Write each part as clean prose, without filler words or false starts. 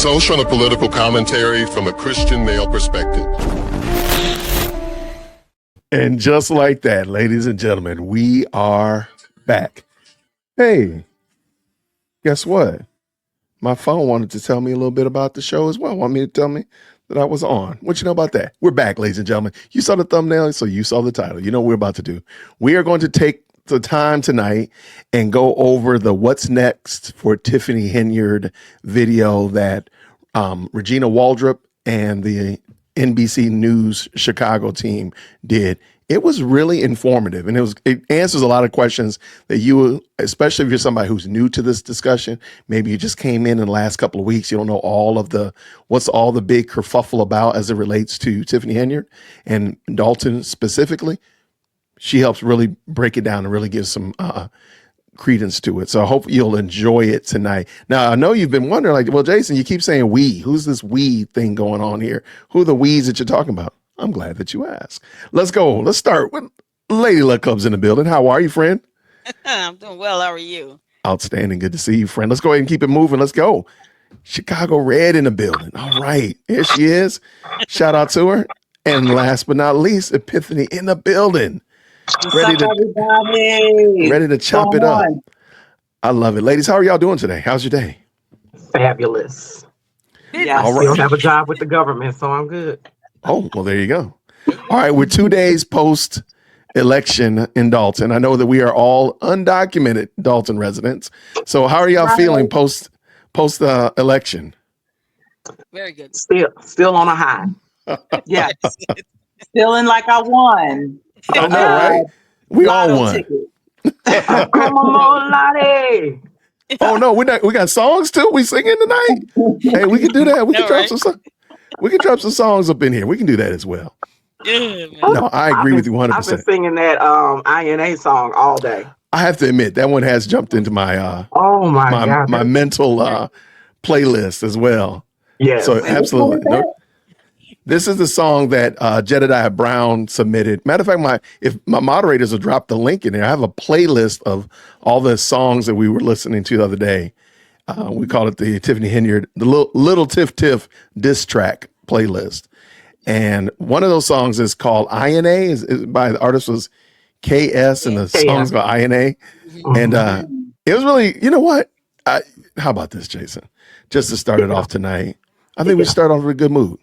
social and political commentary from a Christian male perspective. And just like that, ladies and gentlemen, we are back. Hey, guess what? My phone wanted to tell me a little bit about the show as well. Want me to tell me that I was on. What you know about that? We're back, ladies and gentlemen. You saw the thumbnail, so you saw the title. You know what we're about to do. We are going to take the time tonight and go over the what's next for Tiffany Henyard video that Regina Waldrip and the NBC News Chicago team did. It was really informative, and it answers a lot of questions that you, especially if you're somebody who's new to this discussion, maybe you just came in the last couple of weeks, you don't know what's all the big kerfuffle about as it relates to Tiffany Henyard and Dolton specifically. She helps really break it down and really give some credence to it. So I hope you'll enjoy it tonight. Now, I know you've been wondering, like, well, Jason, you keep saying we. Who's this we thing going on here? Who are the we's that you're talking about? I'm glad that you asked. Let's go. Let's start with Lady Luck Cubs in the building. How are you, friend? I'm doing well. How are you? Outstanding. Good to see you, friend. Let's go ahead and keep it moving. Let's go. Chicago Red in the building. All right. Here she is. Shout out to her. And last but not least, Epiphany in the building. Ready to chop it up. I love it. Ladies, how are y'all doing today? How's your day? Fabulous. Yeah. All I still right. have a job with the government, so I'm good. Oh, well, there you go. All right. We're 2 days post-election in Dolton. I know that we are all undocumented Dolton residents. So how are y'all feeling post-election? Very good. Still on a high. Yes. Feeling like I won. I know, right? We all Lotto won. ticket. Come on, Lottie. Oh no, we got songs too. We singing tonight. Hey, we can do that. We can drop some. We can drop some songs up in here. We can do that as well. Yeah, man. No, I agree with you 100%. I've been singing that INA song all day. I have to admit that one has jumped into my Oh my God. my mental playlist as well. Yes. So absolutely. No, this is the song that Jedediah Brown submitted. Matter of fact, if my moderators will drop the link in there, I have a playlist of all the songs that we were listening to the other day. We call it the Tiffany Henyard, the little Tiff Tiff diss track playlist. And one of those songs is called INA, is by the artist was KS, and the song's called INA. And it was really, you know what? How about this, Jason? Just to start it off tonight, I think we start off with a good mood.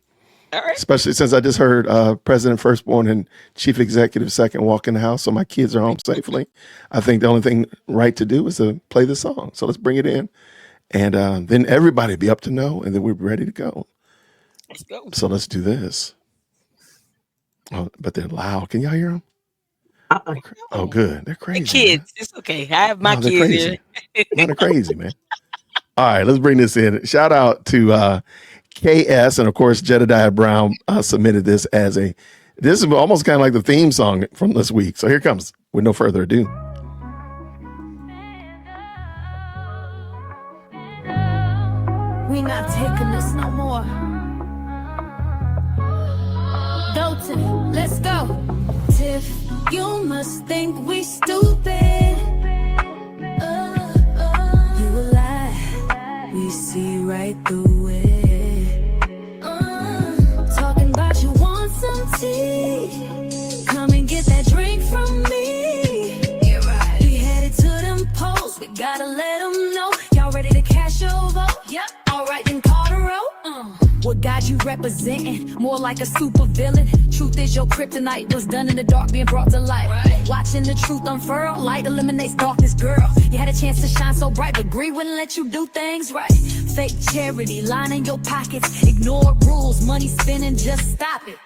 All right. Especially since I just heard President Firstborn and Chief Executive Second walk in the house, so my kids are home safely. I think the only thing right to do is to play the song. So let's bring it in. And then everybody be up to know, and then we're ready to go. Let's go. So let's do this. Oh, but they're loud. Can y'all hear them? Oh, good. They're crazy. The kids. Man. It's okay. I have my They're kids crazy. here. They're crazy, man. All right, let's bring this in. Shout out to KS, and of course, Jedediah Brown submitted this as this is almost kind of like the theme song from this week. So here it comes with no further ado. We not taking this no more. Dolton, let's go. Tiff, you must think we stupid. You a lie, we see right through it. Talking about you want some tea. Come and get that drink from me. You're right. We headed to them polls, we gotta let them know. Y'all ready to cash your vote? Yep. Alright, then call the roll. What God you representing? More like a super villain. Truth is your kryptonite was done in the dark, being brought to light. Right. Watching the truth unfurl, light eliminates darkness, girl. You had a chance to shine so bright, but greed wouldn't let you do things right. Fake charity, lining your pockets, ignore rules, money spending, just stop it.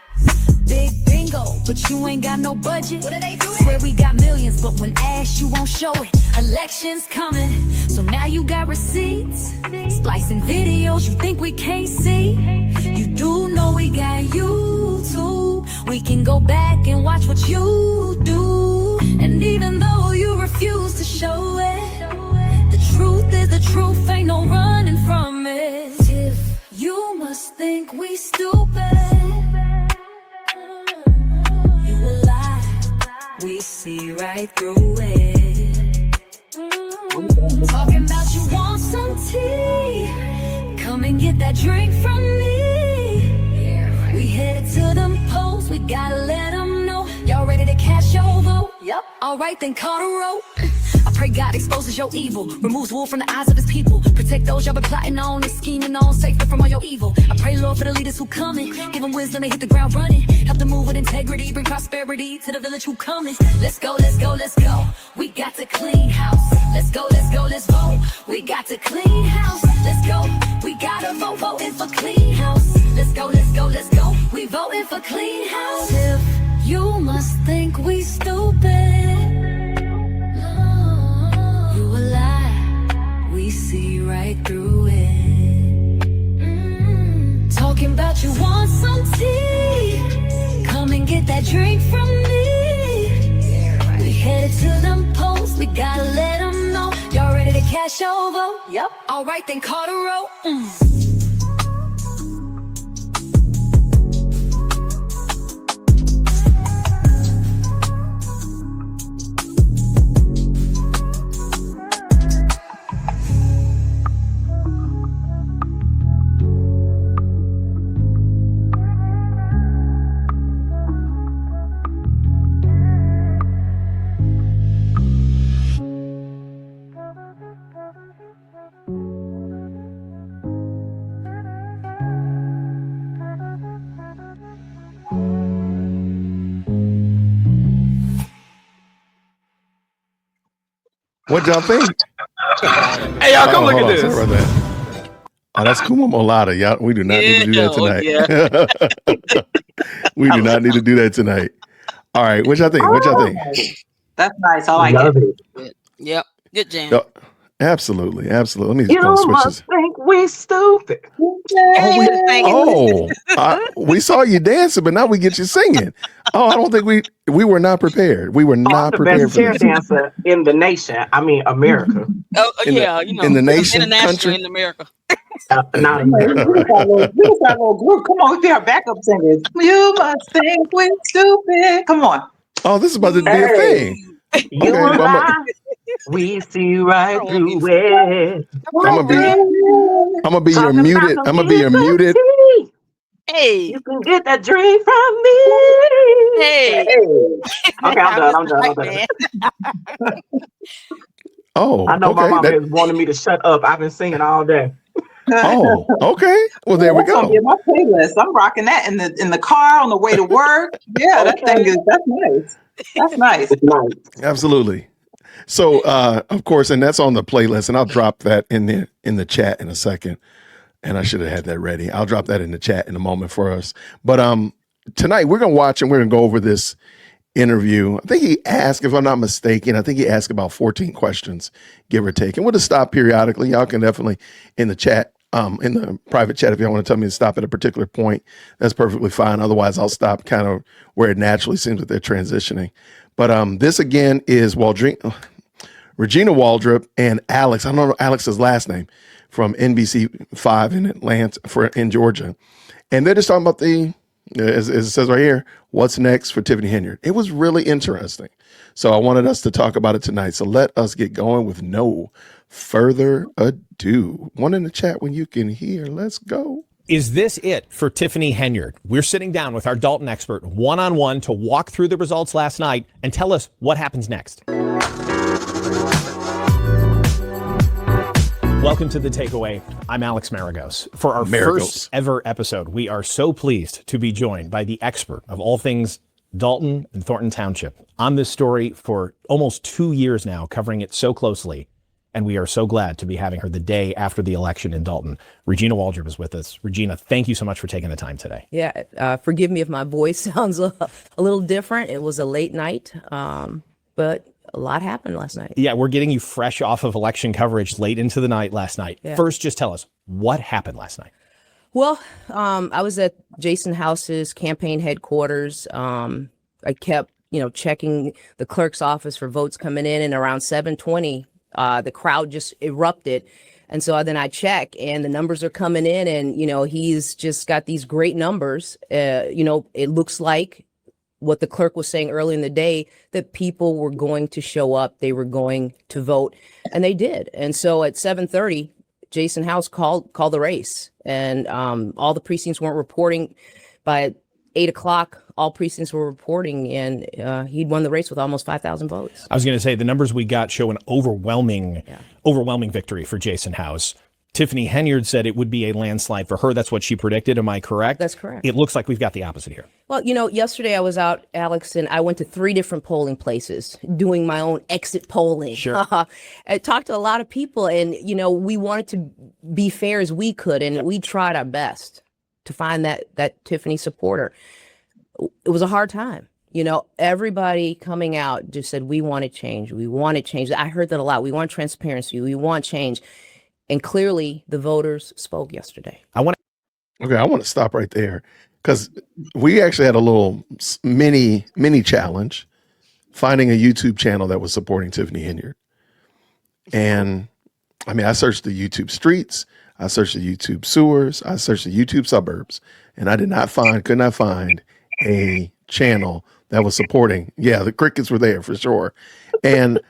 Big bingo, but you ain't got no budget. What are they doing? Swear we got millions, but when asked, you won't show it. Elections coming, so now you got receipts. Splicing videos you think we can't see. You do know we got YouTube. We can go back and watch what you do. And even though you refuse to show it, the truth is the truth, ain't no running from it. If you must think we stupid, we see right through it. Talking about you want some tea. Come and get that drink from me. We headed to them polls, we gotta let them know. Y'all ready to cast your vote? Yep. Alright, then call the roll. I pray God exposes your evil, removes wool from the eyes of his people. Protect those y'all been plotting on and scheming on, save them from all your evil. I pray, Lord, for the leaders who coming. Give them wisdom, they hit the ground running. Help them move with integrity, bring prosperity to the village who coming. Let's go, let's go, let's go. We got to clean house. Let's go, let's go, let's vote. We got to clean house. Let's go. We gotta vote, voting for clean house. Let's go, let's go, let's go. We voting for clean house. If you must think we stupid, you a lie. We see right through it. Talking about you want some tea. Come and get that drink from me. We headed to them polls. We gotta let them know. Y'all ready to cash your vote? Yep. Alright, then call the roll. What y'all think? Hey, y'all, come look hold at on, this. sorry about that. Oh, that's Kuma Molada. Y'all, we do not need to do that tonight. We do not need to do that tonight. All right, what y'all think? What y'all think? That's nice. I like Love it. it. Yep. Good jam. Yo, absolutely, absolutely. Let me You go switch must this. think we stupid. We saw you dancing, but now we get you singing. Oh, I don't think we were not prepared. We were I'm not the prepared best for chair this. dancer in the nation. I mean, America. Oh, In the- yeah, you know, in the nation, international country? in America. Not We America. just got a little group. Come on, we be our backup singers. You must think we're stupid. Come on. Oh, this is about to be a Hey, thing. you Okay, and well, I, we see right I don't want through music. it. I'm gonna be your Talking about muted. some I'm gonna be your different muted. tea. Hey, You can get that drink from me. hey. Hey. Okay, I'm done. I'm done. I'm Right, done. man. Oh, I know my okay. mama has wanted me to shut up. I've been singing all day. Oh, okay. Well, there we That's gonna be go. in my playlist. I'm rocking that in the car on the way to work. Yeah, that thing is that's nice. That's nice. It's nice. Absolutely. So, of course, and that's on the playlist, and I'll drop that in the chat in a second. And I should have had that ready. I'll drop that in the chat in a moment for us. But tonight we're gonna watch and we're gonna go over this interview. I think he asked, if I'm not mistaken, I think he asked about 14 questions, give or take. And we'll just stop periodically. Y'all can definitely in the chat, in the private chat, if y'all want to tell me to stop at a particular point, that's perfectly fine. Otherwise, I'll stop kind of where it naturally seems that they're transitioning. But this again is Regina Waldrip and Alex. I don't know Alex's last name, from NBC5 in Atlanta, in Georgia. And they're just talking about as it says right here, what's next for Tiffany Henyard. It was really interesting. So I wanted us to talk about it tonight. So let us get going with no further ado. One in the chat when you can hear. Let's go. Is this it for Tiffany Henyard? We're sitting down with our Dolton expert one-on-one to walk through the results last night and tell us what happens next. Welcome to The Takeaway. I'm Alex Maragos. For our first ever episode, we are so pleased to be joined by the expert of all things Dolton and Thornton Township on this story for almost 2 years now, covering it so closely. And we are so glad to be having her the day after the election in Dolton. Regina Waldrip is with us. Regina, thank you so much for taking the time today. Yeah, forgive me if my voice sounds a little different. It was a late night, but a lot happened last night. Yeah, we're getting you fresh off of election coverage late into the night last night. Yeah. First, just tell us what happened last night. Well, I was at Jason House's campaign headquarters. I kept, checking the clerk's office for votes coming in, and around 7:20, the crowd just erupted. And so then I check, and the numbers are coming in, and, he's just got these great numbers. It looks like what the clerk was saying early in the day, that people were going to show up, they were going to vote, and they did. And so at 7:30, Jason House called the race, and all the precincts weren't reporting. By 8 o'clock, all precincts were reporting, and he'd won the race with almost 5,000 votes. I was going to say the numbers we got show an overwhelming victory for Jason House. Tiffany Henyard said it would be a landslide for her. That's what she predicted. Am I correct? That's correct. It looks like we've got the opposite here. Well, yesterday I was out, Alex, and I went to 3 different polling places doing my own exit polling. Sure. I talked to a lot of people, and, we wanted to be fair as we could, and we tried our best to find that Tiffany supporter. It was a hard time. Everybody coming out just said, we want to change. We want to change. I heard that a lot. We want transparency. We want change. And clearly the voters spoke yesterday. I want to stop right there because we actually had a little mini challenge finding a YouTube channel that was supporting Tiffany Henyard. And I searched the YouTube streets, I searched the YouTube sewers, I searched the YouTube suburbs, and I could not find a channel that was supporting. Yeah, the crickets were there for sure. And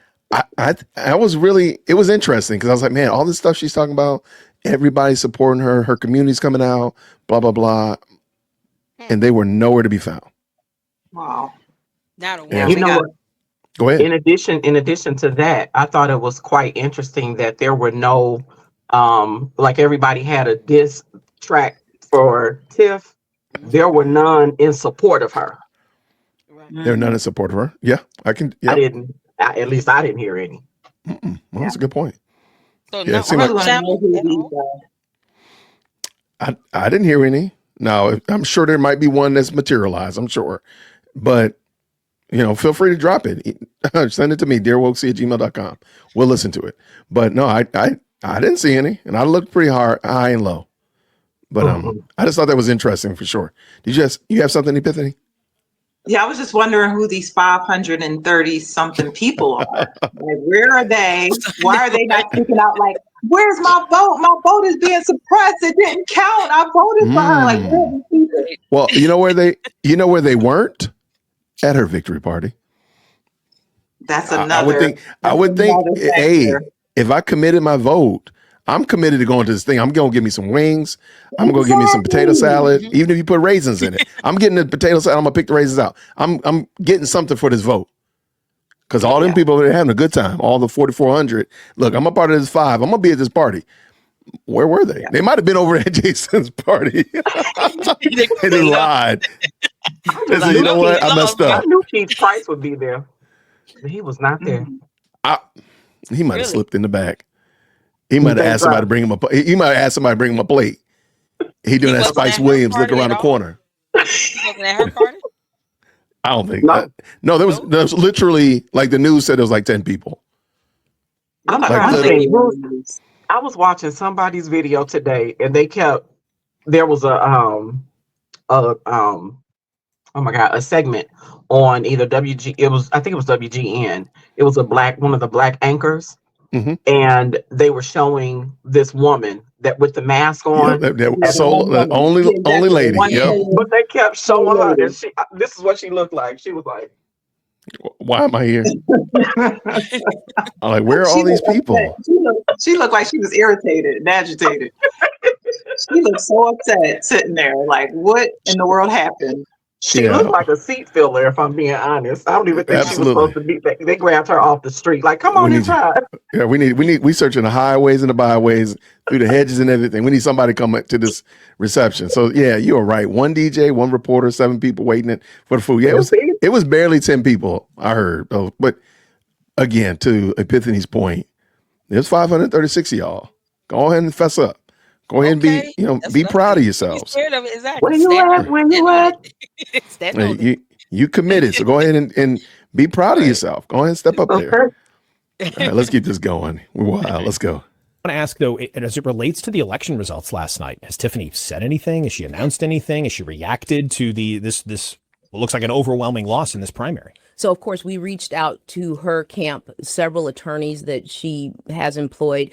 I was really, it was interesting because I was like, man, all this stuff she's talking about, everybody's supporting her, her community's coming out, blah, blah, blah. And they were nowhere to be found. Wow. Not a Yeah. word. You know what? Go ahead. In addition to that, I thought it was quite interesting that there were no, like everybody had a diss track for Tiff. There were none in support of her. There are none in support of her. Yeah, I can. Yeah. At least I didn't hear any. Well, that's a good point. So Yeah, no, it seemed her like- channel at all? I didn't hear any. Now, I'm sure there might be one that's materialized. I'm sure. But, feel free to drop it. Send it to me, dearwokesy@gmail.com. We'll listen to it. But no, I didn't see any. And I looked pretty high and low. But I just thought that was interesting for sure. You have something, Epiphany? Yeah, I was just wondering who these 530 something people are. Like, where are they? Why are they not speaking out? Like, where's my vote? My vote is being suppressed. It didn't count. I voted for her. Like, where are these people? Well, where they weren't? At her victory party. That's I another. would think, another hey, factor. if I committed my vote, I'm committed to going to this thing. I'm going to give me some wings. I'm going to give me some potato salad. Even if you put raisins in it, I'm getting the potato salad. I'm going to pick the raisins out. I'm getting something for this vote. Because all them people are having a good time. All the 4,400. Look, I'm a part of this 5. I'm going to be at this party. Where were they? They might have been over at Jason's party. They lied. They said, you know what? I messed I up. knew Keith Price would be there, but he was not there. He might have Really? slipped in the back. He might have asked somebody to bring him he might have asked somebody to bring him a plate. He doing that wasn't Spice at her Williams look party around the at all? corner. He wasn't at her party? I don't think. No. No, there was literally, like the news said, there was like 10 people. I'm Like trying to literally- think. I was watching somebody's video today, and there was a segment on either I think it was WGN. It was one of the black anchors, Mhm. and they were showing this woman that with the mask on. Yeah, that was the only lady. Yep. But they kept showing her, and this is what she looked like. She was like, Why am I here? I'm like, where are all these people? She looked like she was irritated and agitated. She looked so upset sitting there. Like, what in the world happened? she Yeah. looked like a seat filler, if I'm being honest. I don't even think she Absolutely. was supposed to be. They grabbed her off the street, like, come on We need inside. Yeah, we searching the highways and the byways through the hedges and everything. We need somebody to come to this reception. So yeah, you are right. 1 DJ, 1 reporter, 7 people waiting for the food. Yeah, it was barely 10 people, I heard. But again, to Epiphany's point, there's 536 of y'all. Go ahead and fess up. Go ahead Okay, and that's be enough. proud of Be yourselves. scared of it, exactly. Where you Stand at? on it. Where you Stand on at? it. Stand on it. You committed. So go ahead and be proud of yourself. Go ahead and step up there. Okay. All right, let's keep this going. Wow, let's go. I want to ask, though, as it relates to the election results last night, has Tiffany said anything? Has she announced anything? Has she reacted to this what looks like an overwhelming loss in this primary? So, of course, we reached out to her camp, several attorneys that she has employed,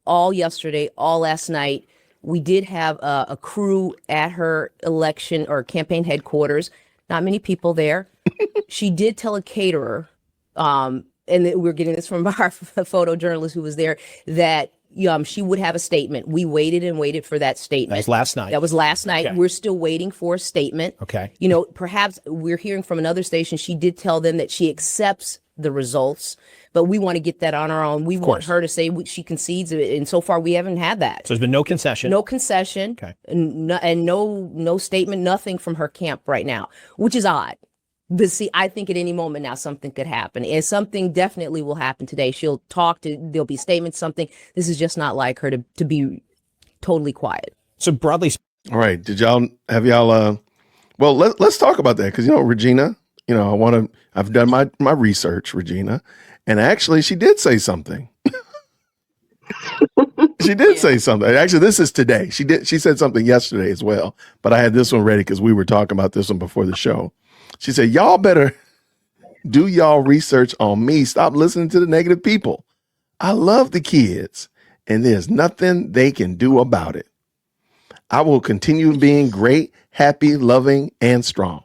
all yesterday, all last night. We did have a crew at her election or campaign headquarters. Not many people there. She did tell a caterer, and we're getting this from our photojournalist who was there, that she would have a statement. We waited and waited for that statement. That was last night. That was last night. Okay. We're still waiting for a statement. Okay. Perhaps we're hearing from another station. She did tell them that she accepts the results, but we want to get that on our own. We want her to say she concedes, and so far we haven't had that. So there's been no concession. No concession. Okay. And no statement, nothing from her camp right now, which is odd. But see, I think at any moment now something could happen, and something definitely will happen today. She'll there'll be statements, something. This is just not like her to be totally quiet. So broadly, all right. Have y'all? Well, let's talk about that because Regina. I've done my research, Regina, and actually she did say something. She did say something. Actually, this is today. She said something yesterday as well, but I had this one ready because we were talking about this one before the show. She said, y'all better do y'all research on me. Stop listening to the negative people. I love the kids, and there's nothing they can do about it. I will continue being great, happy, loving, and strong.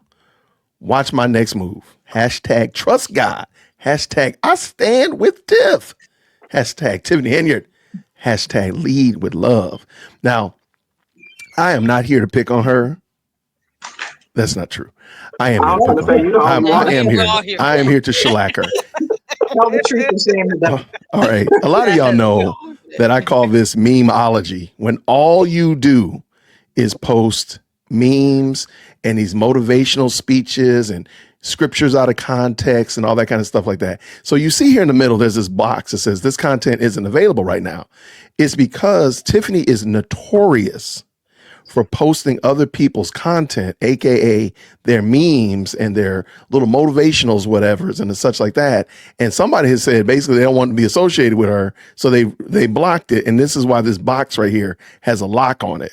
Watch my next move. Hashtag trust God. Hashtag I stand with Tiff. Hashtag Tiffany Henyard. Hashtag lead with love. Now, I am not here to pick on her. That's not true. I am here to pick on her. I am here to shellac her. Tell the truth and shame the devil. All right. A lot of y'all know that I call this memeology, when all you do is post memes and these motivational speeches and scriptures out of context and all that kind of stuff like that. So you see here in the middle, there's this box that says this content isn't available right now. It's because Tiffany is notorious for posting other people's content, AKA their memes and their little motivationals, whatevers, and such like that. And somebody has said basically they don't want to be associated with her, so they blocked it. And this is why this box right here has a lock on it.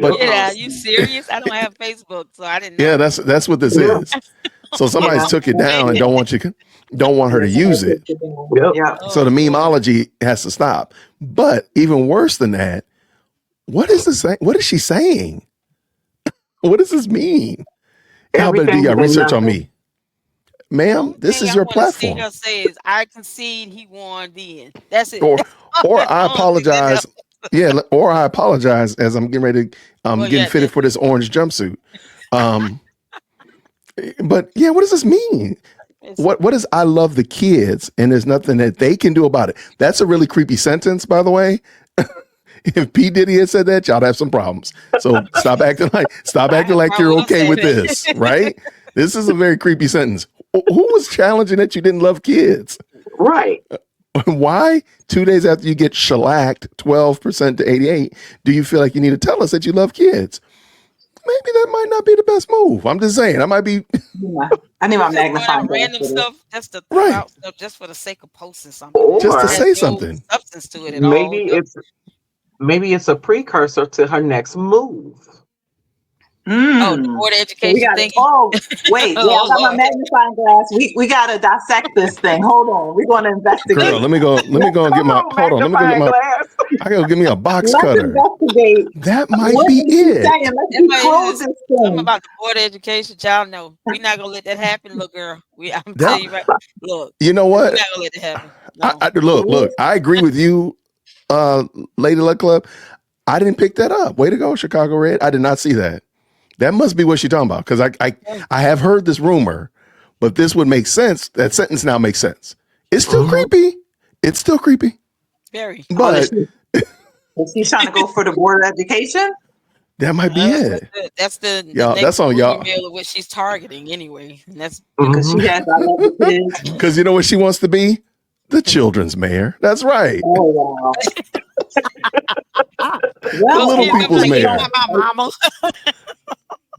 But are you serious? I don't have Facebook, so I didn't know. Yeah, that's what this is. So somebody's took it down and don't want her to use it. Yeah. So the memeology has to stop. But even worse than that, what is this? What is she saying? What does this mean? Y'all better do your research on me, ma'am. This is your platform. Her says, I concede he won then. That's it. Or I apologize. Yeah, or I apologize as I'm getting ready to getting fitted for this orange jumpsuit. But yeah, what does this mean? What is I love the kids and there's nothing that they can do about it? That's a really creepy sentence, by the way. If P. Diddy had said that, y'all'd have some problems. So stop acting like you're okay with this, right? This is a very creepy sentence. Who was challenging that you didn't love kids? Right. Why 2 days after you get shellacked 12% to 88, do you feel like you need to tell us that you love kids? Maybe that might not be the best move. I'm just saying. I might be. Yeah. I need my magnifying glass. Random stuff just to Right. throw out stuff just for the sake of posting something. Just to There's say no something. substance to it at Maybe it's a precursor to her next move. Oh, the board of education thing. Wait, I got my magnifying glass. We gotta dissect this thing. Hold on, we're gonna investigate. Girl, let me go and get my. Hold on, let me go get my. I gotta give me a box cutter. Investigate. That might be it. Let's close this thing. Something about the board of education, y'all know. We're not gonna let that happen, little girl. I'm telling you right. Look, you know what? We're not gonna let that happen. No. Look. I agree with you, Lady Luck Club. I didn't pick that up. Way to go, Chicago Red. I did not see that. That must be what she's talking about because I have heard this rumor, but this would make sense. That sentence now makes sense. It's still creepy. It's still creepy. Very. But is she trying to go for the board of education? That might be it. That's the y'all. That's on y'all. Email of what she's targeting anyway, and that's because she has. I love the kids. Because you know what she wants to be? The children's mayor. That's right. Oh wow. The little people's mayor. My mama.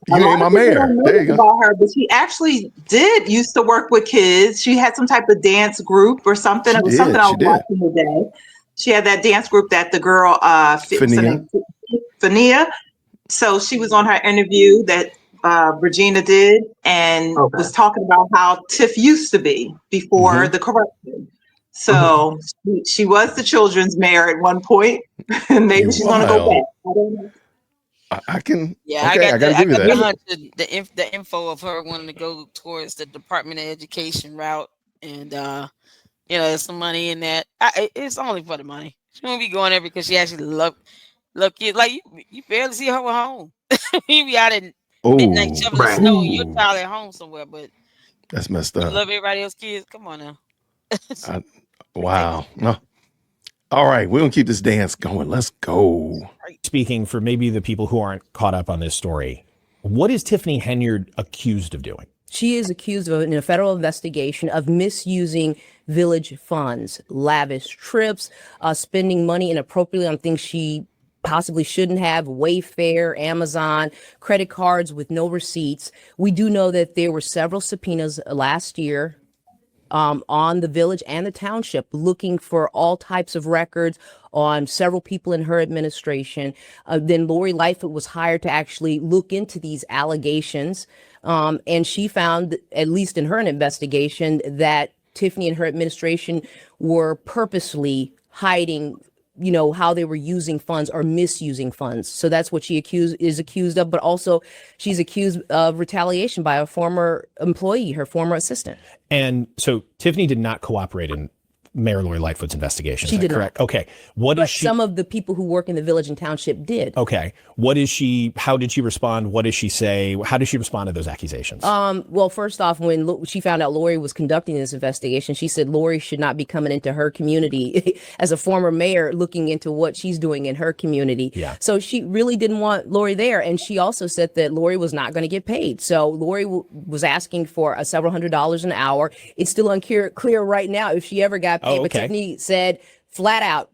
You ain't my mayor. There you go. About her, but she actually used to work with kids. She had some type of dance group or something. It was something I was watching today. She had that dance group that the girl Fania. So she was on her interview that Regina did and was talking about how Tiff used to be before the corruption. So she was the children's mayor at one point, and maybe she's going to go back. I don't know. I can. Yeah, okay, I gotta give you that. The info of her wanting to go towards the Department of Education route, and there's some money in that. It's only for the money. She won't be going there because she actually look it like you barely see her at home. You be out at midnight Oh, shoveling Right. snow and your ooh, child at home somewhere, but that's messed you up. love everybody else's kids. Come on now. It's I, ridiculous. wow. No. All right, we're gonna keep this dance going. Let's go. Speaking for maybe the people who aren't caught up on this story, what is Tiffany Henyard accused of doing? She is accused of, in a federal investigation, of misusing village funds, lavish trips, spending money inappropriately on things she possibly shouldn't have, Wayfair, Amazon, credit cards with no receipts. We do know that there were several subpoenas last year on the village and the township looking for all types of records on several people in her administration. Then Lori Lightfoot was hired to actually look into these allegations. And she found, at least in her investigation, that Tiffany and her administration were purposely hiding, how they were using funds or misusing funds. So that's what she is accused of. But also she's accused of retaliation by a former employee, her former assistant. And so Tiffany did not cooperate in Mayor Lori Lightfoot's investigation. She is that did not. correct? Okay. What But is she? some of the people who work in the village and township did. Okay. What is she? How did she respond? What does she say? How does she respond to those accusations? Well, first off, when she found out Lori was conducting this investigation, she said Lori should not be coming into her community as a former mayor looking into what she's doing in her community. Yeah. So she really didn't want Lori there. And she also said that Lori was not going to get paid. So Lori was asking for several $100s an hour. It's still unclear right now if she ever got paid. Oh, But okay. Tiffany said flat out,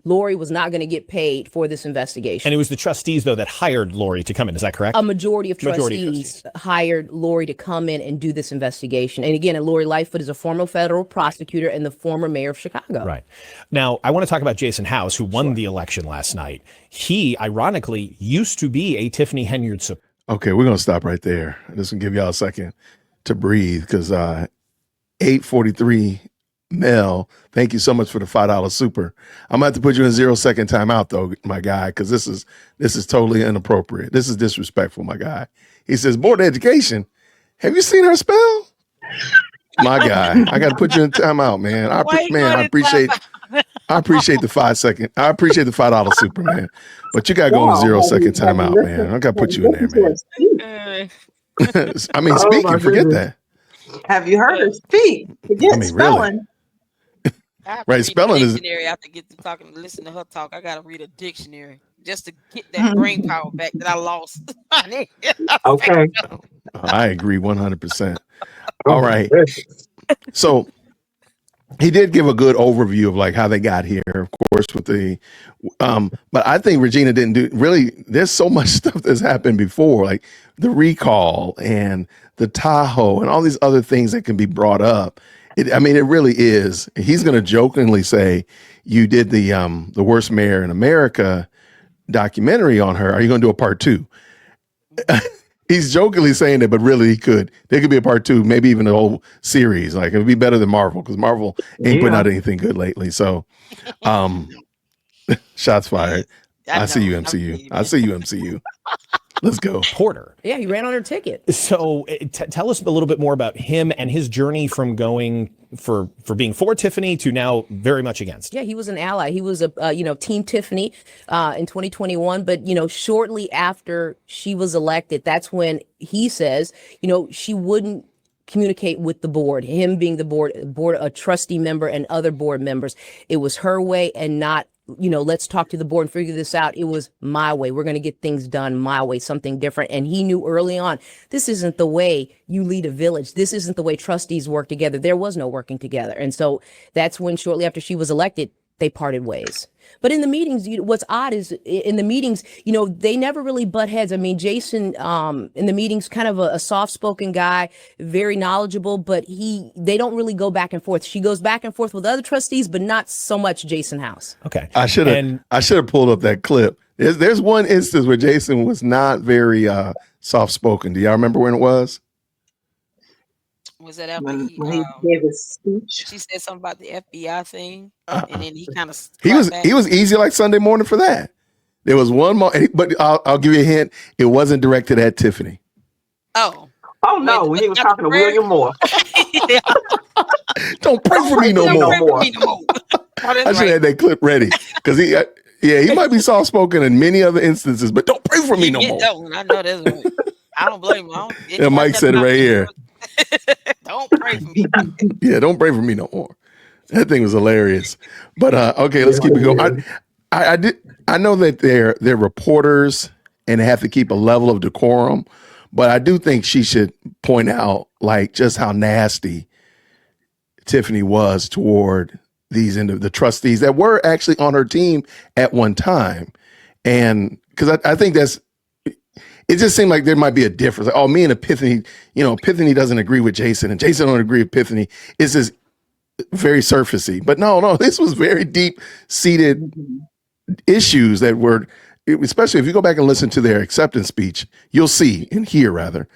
Lori was not going to get paid for this investigation. And it was the trustees, though, that hired Lori to come in. Is that correct? A majority of Majority of trustees hired Lori to come in and do this investigation. And again, Lori Lightfoot is a former federal prosecutor and the former mayor of Chicago. Right. Now, I want to talk about Jason House, who won the election last night. He, ironically, used to be a Tiffany Henyard supporter. Okay, we're gonna stop right there. This will give y'all a second to breathe because 8:43 Mel, thank you so much for the $5 super. I'm gonna have to put you in 0-second timeout though, my guy, because this is totally inappropriate. This is disrespectful, my guy. He says, Board of Education, have you seen her spell? My guy, I gotta put you in timeout, man. I appreciate the 5-second. I appreciate the $5 super, man. But you gotta go in 0-second timeout, man. I gotta put you in there, man. I mean, speaking, forget that. Have you heard her speak? Forget I mean, spelling. really. I have to Right, read spelling a is- dictionary after get to talking, listen to her talk. I gotta read a dictionary just to get that brain power back that I lost. Okay. I agree 100%. All right. So he did give a good overview of like how they got here, of course, with the but I think Regina didn't do really, there's so much stuff that's happened before, like the recall and the Tahoe and all these other things that can be brought up. It really is. He's going to jokingly say, you did the worst mayor in America documentary on her. Are you going to do a part 2? He's jokingly saying that, but really there could be a part 2, maybe even a whole series. Like it would be better than Marvel because Marvel ain't putting out anything good lately. So, shots fired. I see you, MCU. I see you, MCU. Let's go. Porter. Yeah, he ran on her ticket. So tell us a little bit more about him and his journey from going for being for Tiffany to now very much against. Yeah, he was an ally. He was a Team Tiffany in 2021. But shortly after she was elected, that's when he says she wouldn't communicate with the board. Him being the board, a trustee member, and other board members. It was her way and not. Let's talk to the board and figure this out. It was my way. We're going to get things done my way, something different. And he knew early on, this isn't the way you lead a village. This isn't the way trustees work together. There was no working together. And so that's when shortly after she was elected, they parted ways. But in the meetings, what's odd is in the meetings, they never really butt heads. I mean, Jason, in the meetings, kind of a soft-spoken guy, very knowledgeable, but they don't really go back and forth. She goes back and forth with other trustees, but not so much Jason House. Okay. I should have pulled up that clip. There's one instance where Jason was not very soft-spoken. Do y'all remember when it was? Was that after When he gave his speech? she said something about the FBI thing, and then he kind of He was easy like Sunday morning for that. There was one more, but I'll give you a hint. It wasn't directed at Tiffany. Oh No, Wait, he was that's talking to prayer? William Moore. Don't pray for me no Don't more. pray for me no more. Oh, that's I should right. have had that clip ready because he might be soft spoken in many other instances, but don't pray for me no You get more. that one. I know that's right. I don't blame him. I don't, Yeah, Mike said it right here. Don't pray for me. Yeah, don't pray for me no more. That thing was hilarious. But okay, let's keep it going. I know that they're reporters and have to keep a level of decorum, but I do think she should point out like just how nasty Tiffany was toward the trustees that were actually on her team at one time. And because I think it just seemed like there might be a difference. Like, oh, me and Epiphany, Epiphany doesn't agree with Jason and Jason don't agree with Epiphany. It's just very surfacey. But no, this was very deep seated issues that were, especially if you go back and listen to their acceptance speech, you'll see and hear rather,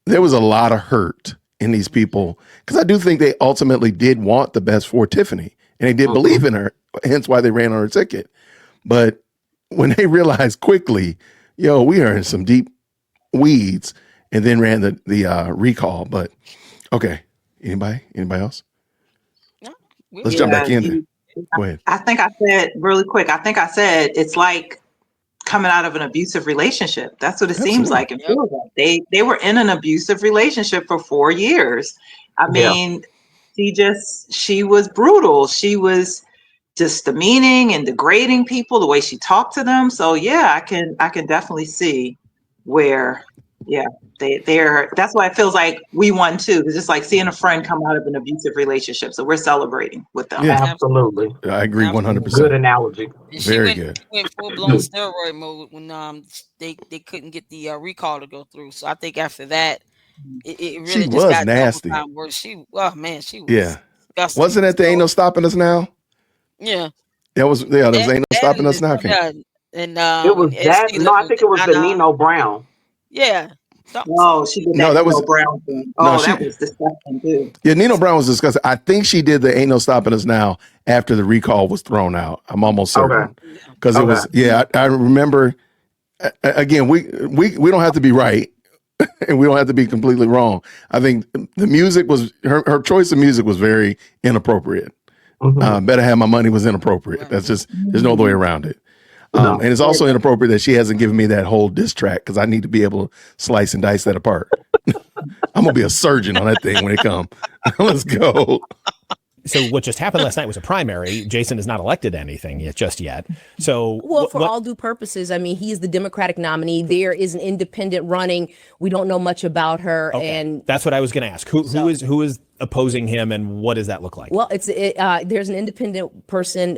there was a lot of hurt in these people. Because I do think they ultimately did want the best for Tiffany and they did believe in her, hence why they ran on her ticket. But when they realized quickly, we are in some deep weeds, and then ran the recall. But okay, anybody else? No, Let's jump back in there. Go ahead. I think I said really quick. I think I said it's like coming out of an abusive relationship. That's what it seems like. It feels like they were in an abusive relationship for 4 years. I mean, she was brutal. She was just demeaning and degrading people, the way she talked to them. So yeah, I can definitely see where, they're that's why it feels like we won too. It's just like seeing a friend come out of an abusive relationship. So we're celebrating with them. Yeah, absolutely. I agree 100%. Good analogy. Very good. She went full blown steroid mode when they couldn't get the recall to go through. So I think after that, it really She just was got nasty. worse. She was disgusting. Wasn't it the Ain't No Stopping Us Now? Yeah. There was Ain't No Stopping Us Now. And it was that. No, I think it was the Nino Brown. Yeah. She did that. That was Brown thing. That was disgusting too. Yeah, Nino Brown was disgusting. I think she did the Ain't No Stopping Us Now after the recall was thrown out. I'm almost certain because it was. Yeah, I remember. Again, we don't have to be right, and we don't have to be completely wrong. I think the music was her choice of music was very inappropriate. Better Have My Money was inappropriate. That's just there's no way around it. And it's also inappropriate that she hasn't given me that whole diss track because I need to be able to slice and dice that apart. I'm gonna be a surgeon on that thing when it comes. Let's go. So what just happened last night was a primary. Jason is not elected to anything just yet. So for all due purposes, I mean, he is the Democratic nominee. There is an independent running. We don't know much about her, and that's what I was going to ask. Who is opposing him, and what does that look like? Well, there's an independent person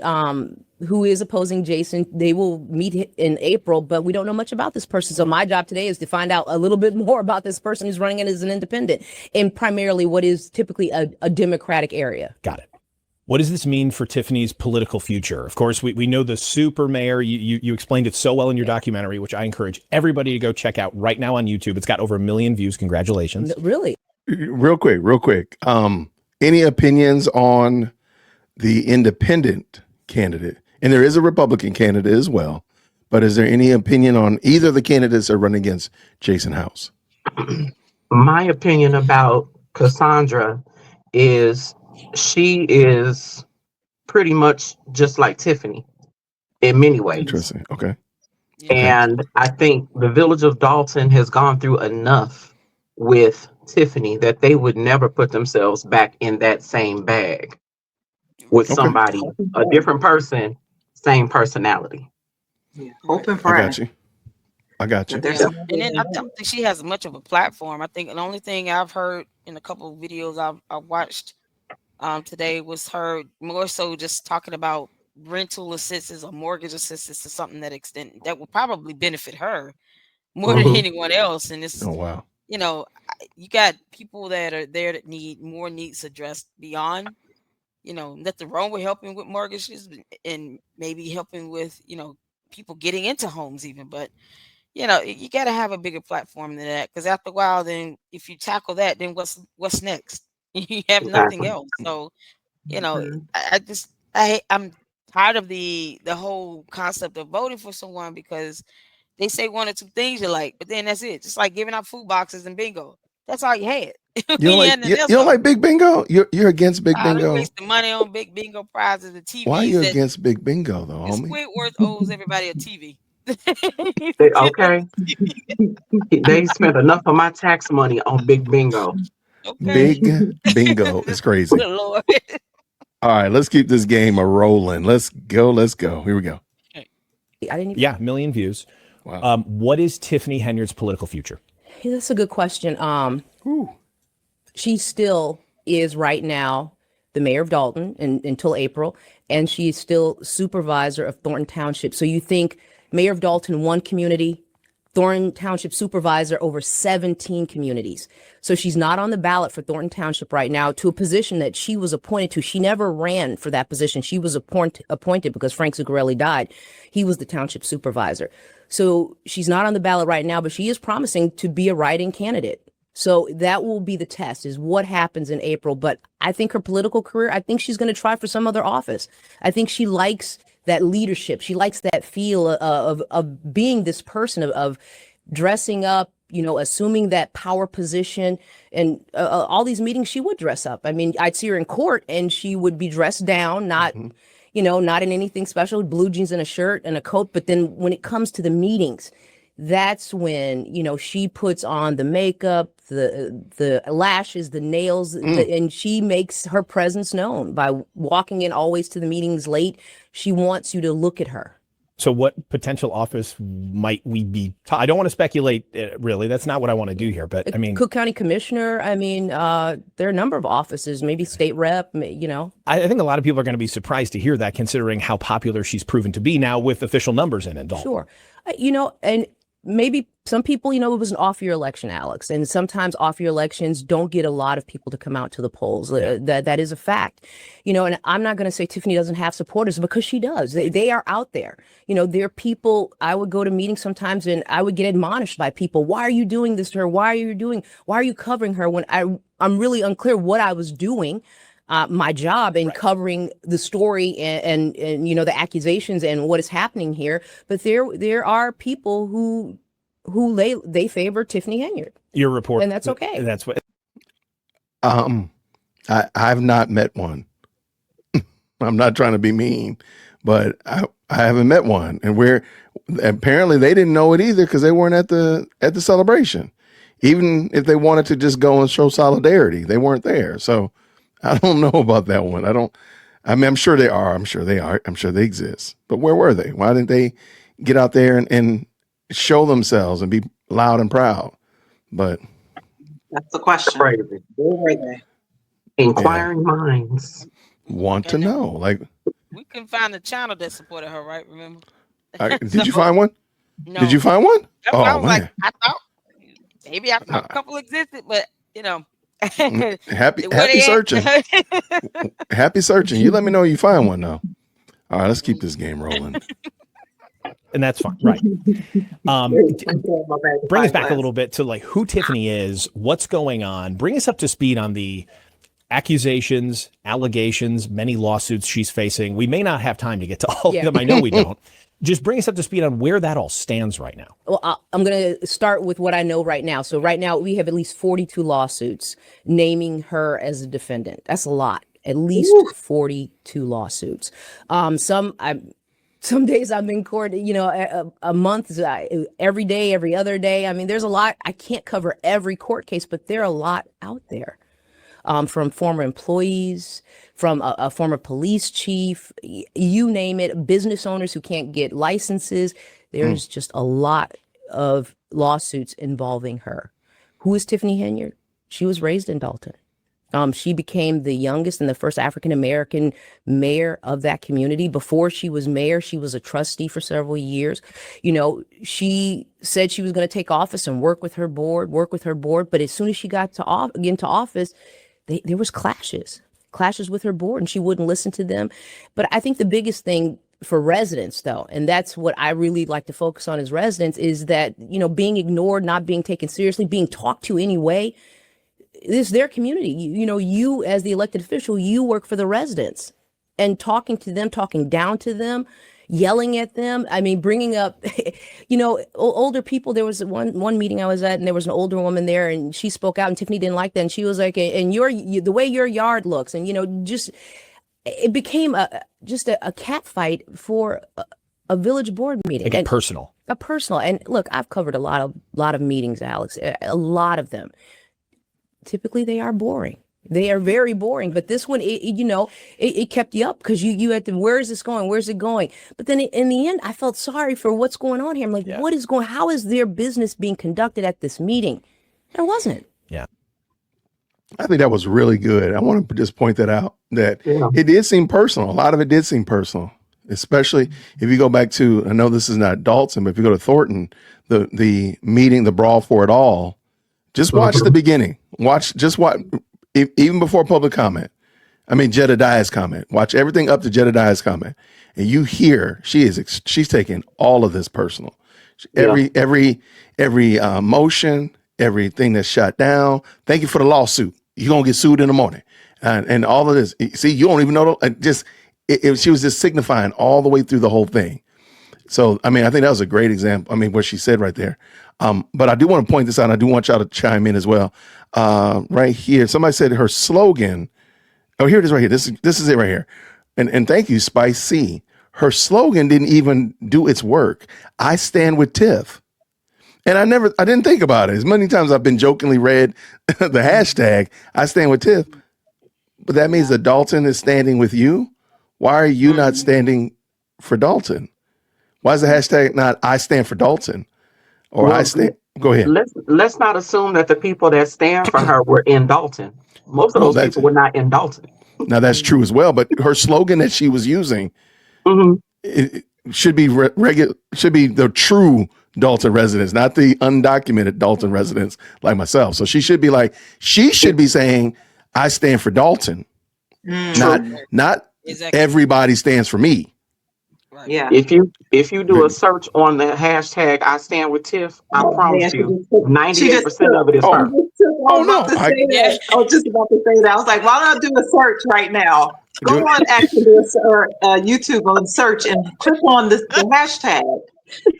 who is opposing Jason. They will meet in April, but we don't know much about this person. So my job today is to find out a little bit more about this person who's running as an independent in primarily what is typically a Democratic area. Got it. What does this mean for Tiffany's political future? Of course, we know the super mayor. You explained it so well in your documentary, which I encourage everybody to go check out right now on YouTube. It's got over 1 million views. Congratulations. Really? Real quick. Any opinions on the independent candidate? And there is a Republican candidate as well. But is there any opinion on either of the candidates that run against Jason House? My opinion about Cassandra is she is pretty much just like Tiffany in many ways. Interesting. Okay. And I think the village of Dolton has gone through enough with Tiffany that they would never put themselves back in that same bag with somebody, a different person, same personality. Open for I got you. And then I don't think she has much of a platform. I think the only thing I've heard in a couple of videos I watched today was her more so just talking about rental assistance or mortgage assistance to something that would probably benefit her more than anyone else. And it's you got people that are there that need more needs addressed beyond, nothing wrong with helping with mortgages and maybe helping with, people getting into homes even, but you got to have a bigger platform than that, because after a while, then if you tackle that, then what's next? You have nothing else. So, I'm tired of the whole concept of voting for someone because they say one or two things you like, but then that's it. Just like giving out food boxes and bingo. That's all you had. You don't Yeah, like and then you, there's you don't a like Big Bingo? You're against Big we Bingo? wasting money on big bingo prizes and Why are TVs you that against Big Bingo though, and homie? Squidward owes everybody a TV. He's They, getting us okay, a TV. they spent enough of my tax money on Big Bingo. Okay. Big Bingo is crazy. Good Lord. All right, let's keep this game a rolling. Let's go. Let's go. Here we go. I didn't even. Yeah, million views. Wow. What is Tiffany Henyard's political future? Hey, that's a good question. She still is right now the mayor of Dolton until April, and she is still supervisor of Thornton Township. So you think mayor of Dolton, one community, Thornton Township supervisor over 17 communities. So she's not on the ballot for Thornton Township right now to a position that she was appointed to. She never ran for that position. She was appointed because Frank Zuccarelli died. He was the township supervisor. So she's not on the ballot right now, but she is promising to be a write-in candidate. So that will be the test, is what happens in April. But I think her political career, I think she's going to try for some other office. I think she likes that leadership. She likes that feel of being this person, of dressing up, assuming that power position. And all these meetings, she would dress up. I mean, I'd see her in court and she would be dressed down, not not in anything special, blue jeans and a shirt and a coat. But then when it comes to the meetings, that's when, she puts on the makeup, the lashes, the nails, and she makes her presence known by walking in always to the meetings late. She wants you to look at her. So what potential office might we be? I don't want to speculate, really. That's not what I want to do here. But I mean, Cook County Commissioner. I mean, there are a number of offices, maybe state rep, I think a lot of people are going to be surprised to hear that, considering how popular she's proven to be now with official numbers in Dolton. Sure. And maybe some people, it was an off-year election, Alex, and sometimes off-year elections don't get a lot of people to come out to the polls. That is a fact, and I'm not going to say Tiffany doesn't have supporters, because she does. They are out there. There are people. I would go to meetings sometimes and I would get admonished by people. Why are you doing this to her? Why are you covering her? When I'm really unclear what I was doing. My job in covering the story and the accusations and what is happening here, but there are people who they favor Tiffany Henyard. Your report, and that's okay. That's what. I've not met one. I'm not trying to be mean, but I haven't met one, and apparently they didn't know it either, because they weren't at the celebration. Even if they wanted to just go and show solidarity, they weren't there. So I don't know about that one. I'm sure they are. I'm sure they are. I'm sure they exist. But where were they? Why didn't they get out there and show themselves and be loud and proud? But that's the question. Crazy. Where were they? Inquiring minds want to know. Like, We couldn't find the channel that supported her, right? Remember? did you find one? No. Did you find one? That's why I was man. like, I thought a couple existed, but Happy searching. Happy searching. You let me know you find one now. All right, let's keep this game rolling. And that's fine, right? Bring us back a little bit to who Tiffany is, what's going on. Bring us up to speed on the accusations, allegations, many lawsuits she's facing. We may not have time to get to all of them. I know we don't. Just bring us up to speed on where that all stands right now. Well, I'm going to start with what I know right now. So right now we have at least 42 lawsuits naming her as a defendant. That's a lot. At least 42 lawsuits. Some days I'm in court, a month, every day, every other day. I mean, there's a lot. I can't cover every court case, but there are a lot out there. From former employees, from a former police chief, you name it, business owners who can't get licenses. There's just a lot of lawsuits involving her. Who is Tiffany Henyard? She was raised in Dolton. She became the youngest and the first African-American mayor of that community. Before she was mayor, she was a trustee for several years. She said she was going to take office and work with her board. But as soon as she got into office, there was clashes with her board, and she wouldn't listen to them. But I think the biggest thing for residents, though, and that's what I really like to focus on as residents, is that, being ignored, not being taken seriously, being talked to anyway. This is their community. You as the elected official, you work for the residents, and talking to them, talking down to them, yelling at them. I mean, bringing up, older people. There was one meeting I was at, and there was an older woman there, and she spoke out, and Tiffany didn't like that, and she was like, "And the way your yard looks," and just it became just a cat fight for a village board meeting. Make it personal. A personal. And look, I've covered a lot of meetings, Alex. A lot of them. Typically, they are boring. They are very boring. But this one, it kept you up because you had to. Where is this going? Where's it going? But then in the end, I felt sorry for what's going on here. I'm like, what is going? How is their business being conducted at this meeting? There wasn't. Yeah. I think that was really good. I want to just point that out, that it did seem personal. A lot of it did seem personal, especially if you go back to, I know this is not Dolton, but if you go to Thornton, the meeting, the brawl for it all, just watch the beginning. Watch even before public comment. I mean, Jedediah's comment. Watch everything up to Jedediah's comment. And you hear she's taking all of this personal. Every motion, everything that's shut down. Thank you for the lawsuit. You're going to get sued in the morning. And all of this. See, you don't even know. She was just signifying all the way through the whole thing. So, I mean, I think that was a great example. I mean, what she said right there. But I do want to point this out. I do want y'all to chime in as well. Right here, somebody said her slogan. Oh, here it is right here. This is it right here. And thank you, Spice C. Her slogan didn't even do its work. I stand with Tiff. And I didn't think about it. As many times I've been jokingly read the hashtag, I stand with Tiff. But that means that Dolton is standing with you. Why are you not standing for Dolton? Why is the hashtag not I stand for Dolton? Or I stand. Go ahead. Let's not assume that the people that stand for her were in Dolton. Most of those people were not in Dolton. Now that's true as well. But her slogan that she was using it should be should be the true Dolton residents, not the undocumented Dolton residents like myself. So she should be saying, I stand for Dolton. Not Exactly. everybody stands for me. Right. Yeah. If you do a search on the hashtag I stand with Tiff, I promise you 98% of it is her. I was just about to say that. I was like, why don't I do a search right now? Go on YouTube and search and click on the hashtag.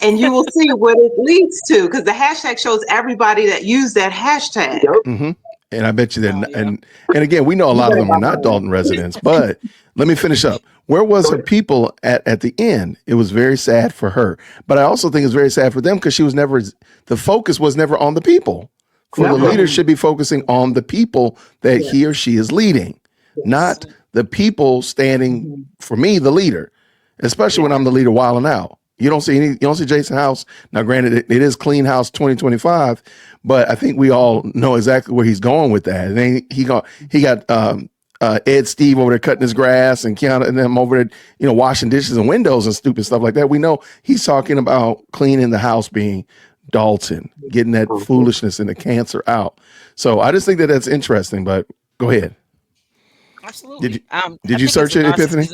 And you will see what it leads to, because the hashtag shows everybody that used that hashtag. Mm-hmm. And I bet you that, and again, we know a lot of them are not Dolton residents, but let me finish up. Where was her people at the end? It was very sad for her, but I also think it's very sad for them because the focus was never on the people. The leader should be focusing on the people that he or she is leading, not the people standing for me, the leader, especially when I'm the leader wilding out. You don't see Jason House. Now, granted, it is Clean House 2025, but I think we all know exactly where he's going with that. And then he got Ed Steve over there cutting his grass, and Kiana and them over there, washing dishes and windows and stupid stuff like that. We know he's talking about cleaning the house being Dolton, getting that foolishness and the cancer out. So I just think that that's interesting. But go ahead. Absolutely. Did you search it, Epiphany?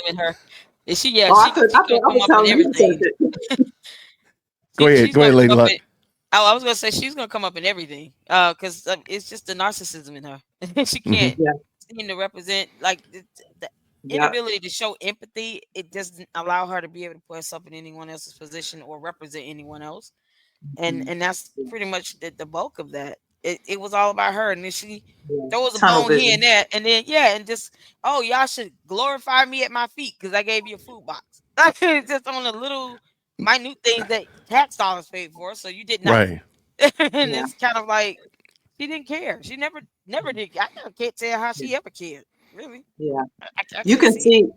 Is she? Yeah, I she thought come I was up telling in everything. Go ahead, Lady Luck. I was gonna say she's gonna come up in everything, because it's just the narcissism in her. She can't seem to represent, like, the inability to show empathy. It doesn't allow her to be able to put herself in anyone else's position or represent anyone else, and that's pretty much the bulk of that. It was all about her, and then she throws a bone here and there, and then and just, oh, y'all should glorify me at my feet because I gave you a food box. Just on the little minute things that tax dollars paid for, so you did not. Right. And it's kind of like she didn't care. She never did. I can't tell how she ever cared. Really. Yeah. I You can see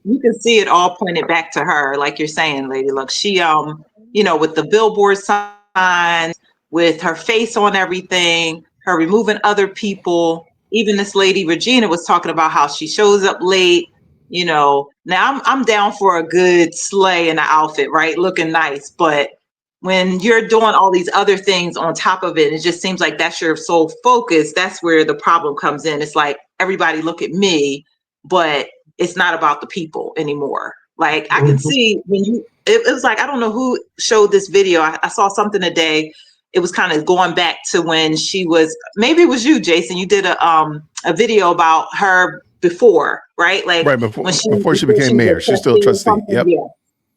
it all pointed back to her, like you're saying, Lady Luck. She with the billboard signs, with her face on everything, her removing other people. Even this lady Regina was talking about how she shows up late. Now I'm down for a good slay in the outfit, right? Looking nice. But when you're doing all these other things on top of it, it just seems like that's your sole focus. That's where the problem comes in. It's like, everybody look at me, but it's not about the people anymore. Like, I can see when it was like, I don't know who showed this video. I saw something today. It was kind of going back to when she was, maybe it was you, Jason. You did a video about her before, right? Like, right before she became mayor. She's still a trustee. Yep. Yeah.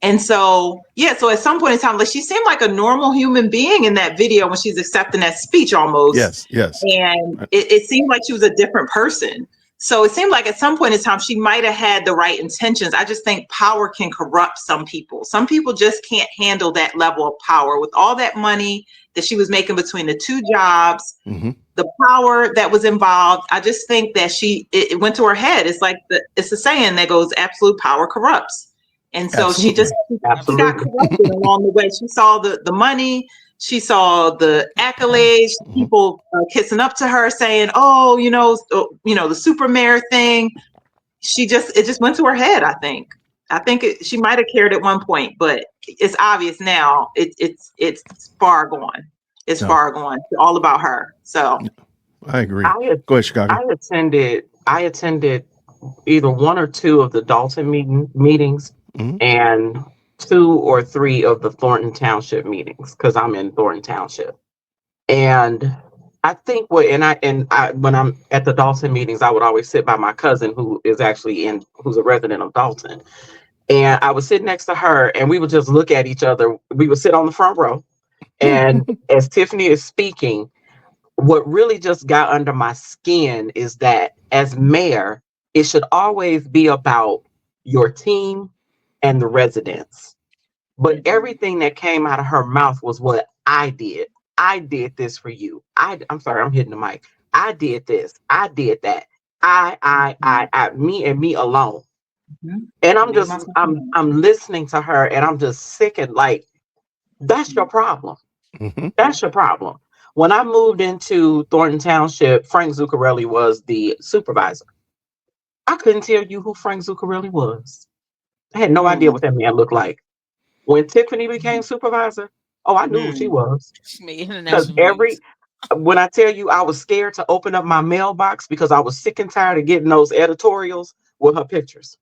And so, yeah, so at some point in time, like she seemed like a normal human being in that video when she's accepting that speech almost. Yes. And it seemed like she was a different person. So it seemed like at some point in time, she might have had the right intentions. I just think power can corrupt some people. Some people just can't handle that level of power with all that money that she was making between the two jobs, the power that was involved. I just think that it went to her head. It's like it's the saying that goes, absolute power corrupts. And so she got corrupted along the way. She saw the money. She saw the accolades, people kissing up to her, saying, "Oh, the super mayor thing." It just went to her head. I think she might have cared at one point, but it's obvious now. It's far gone. It's far gone. It's all about her. So I agree. Go ahead, Chicago. I attended either one or two of the Dolton meetings and 2 or 3 of the Thornton Township meetings, because I'm in Thornton Township. And I think when I'm at the Dolton meetings, I would always sit by my cousin who's a resident of Dolton. And I would sit next to her and we would just look at each other. We would sit on the front row. And as Tiffany is speaking, what really just got under my skin is that as mayor, it should always be about your team and the residents. But everything that came out of her mouth was what I did. I did this for you. I'm sorry, I'm hitting the mic. I did this. I did that. I, me and me alone. And I'm listening to her and I'm just sick and like, that's your problem. That's your problem. When I moved into Thornton Township, Frank Zuccarelli was the supervisor. I couldn't tell you who Frank Zuccarelli was. I had no idea what that man looked like. When Tiffany became supervisor, I knew who she was. Because when I tell you I was scared to open up my mailbox because I was sick and tired of getting those editorials with her pictures.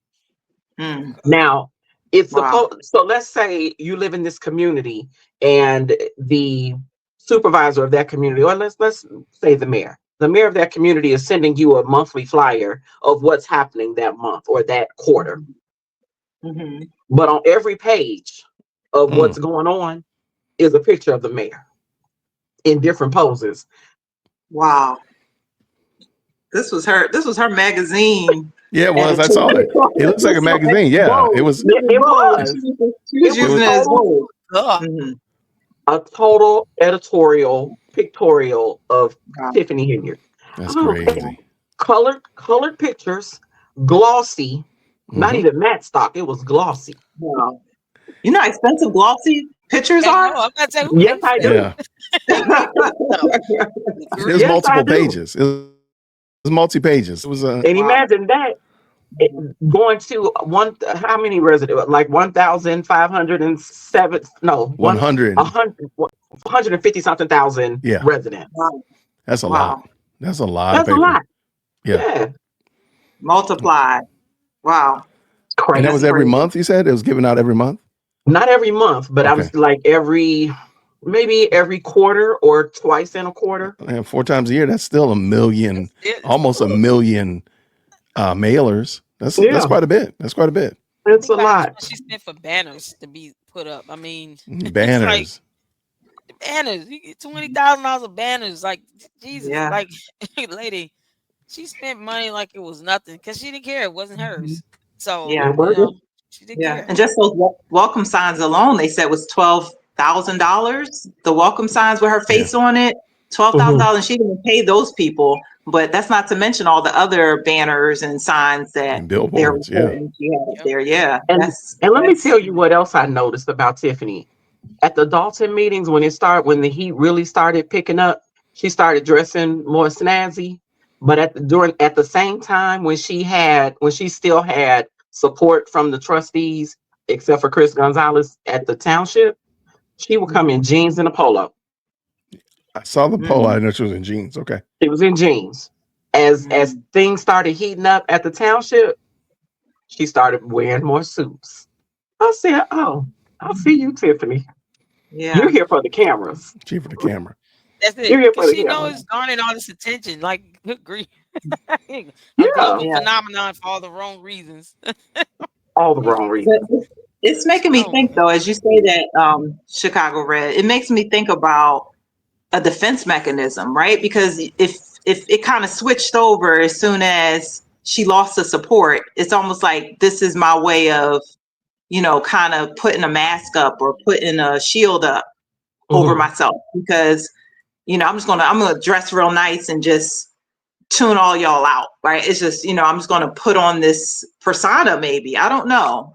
Now, it's so let's say you live in this community and the supervisor of that community, or let's say the mayor of that community is sending you a monthly flyer of what's happening that month or that quarter. But on every page of what's going on is a picture of the mayor in different poses. Wow. This was her magazine. Yeah, it was. I saw it. It looks like a magazine. Yeah, it was. It was. She was using it as gold. A total editorial, pictorial of Tiffany Henyard. That's crazy. Colored pictures, glossy, not even matte stock. It was glossy. Wow. You know how expensive glossy pictures are? Yes, I do. Yeah. There's multiple pages. It was multi-pages. It was and imagine that going to how many residents? Like 1,507? No, 150 something thousand residents. Wow. That's a lot. That's a lot. That's a lot. Yeah. Multiply. Wow. Crazy. And that was every month, you said? It was given out every month? Not every month, but I was like maybe every quarter or twice in a quarter. And 4 times a year, that's still 1 million, almost 1 million mailers. That's quite a bit. That's quite a bit. It's a lot. She spent for banners to be put up. I mean, banners. Banners. You get $20,000 of banners. Like, Jesus. Yeah. Like, she spent money like it was nothing because she didn't care. It wasn't hers. So, she didn't care. And just those welcome signs alone, they said was $12,000. The welcome signs with her face on it, $12,000. She didn't pay those people, but that's not to mention all the other banners and signs that billboards. there. Yeah. And let me tell you what else I noticed about Tiffany at the Dolton meetings when the heat really started picking up. She started dressing more snazzy, but at the same time when she still had support from the trustees, except for Chris Gonzalez at the township, she would come in jeans and a polo. I saw the polo. I know she was in jeans. Okay. She was in jeans. As things started heating up at the township, she started wearing more suits. I said, "Oh, I see you, Tiffany. Yeah, you're here for the cameras. She for the camera. That's it. You're here for the she camera. knows garnering all this attention. Like, good grief. Global phenomenon for all the wrong reasons. All the wrong reasons. It's making me think though, as you say that, Chicago Red, it makes me think about a defense mechanism, right? Because if it kind of switched over as soon as she lost the support, it's almost like this is my way of, kind of putting a mask up or putting a shield up over myself, because I'm gonna dress real nice and just tune all y'all out, right? It's just, I'm just going to put on this persona. Maybe I don't know.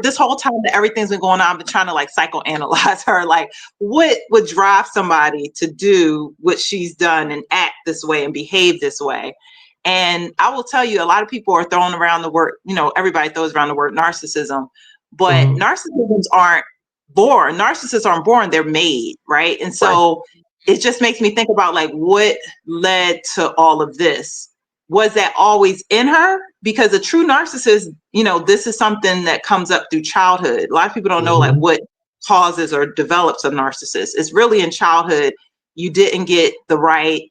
This whole time that everything's been going on, I've been trying to like psychoanalyze her, like what would drive somebody to do what she's done and act this way and behave this way. And I will tell you, a lot of people are throwing around the word, everybody throws around the word narcissism, but narcissists aren't born, they're made, right? And so it just makes me think about like what led to all of this. Was that always in her? Because a true narcissist, this is something that comes up through childhood. A lot of people don't know like what causes or develops a narcissist. It's really in childhood. You didn't get the right,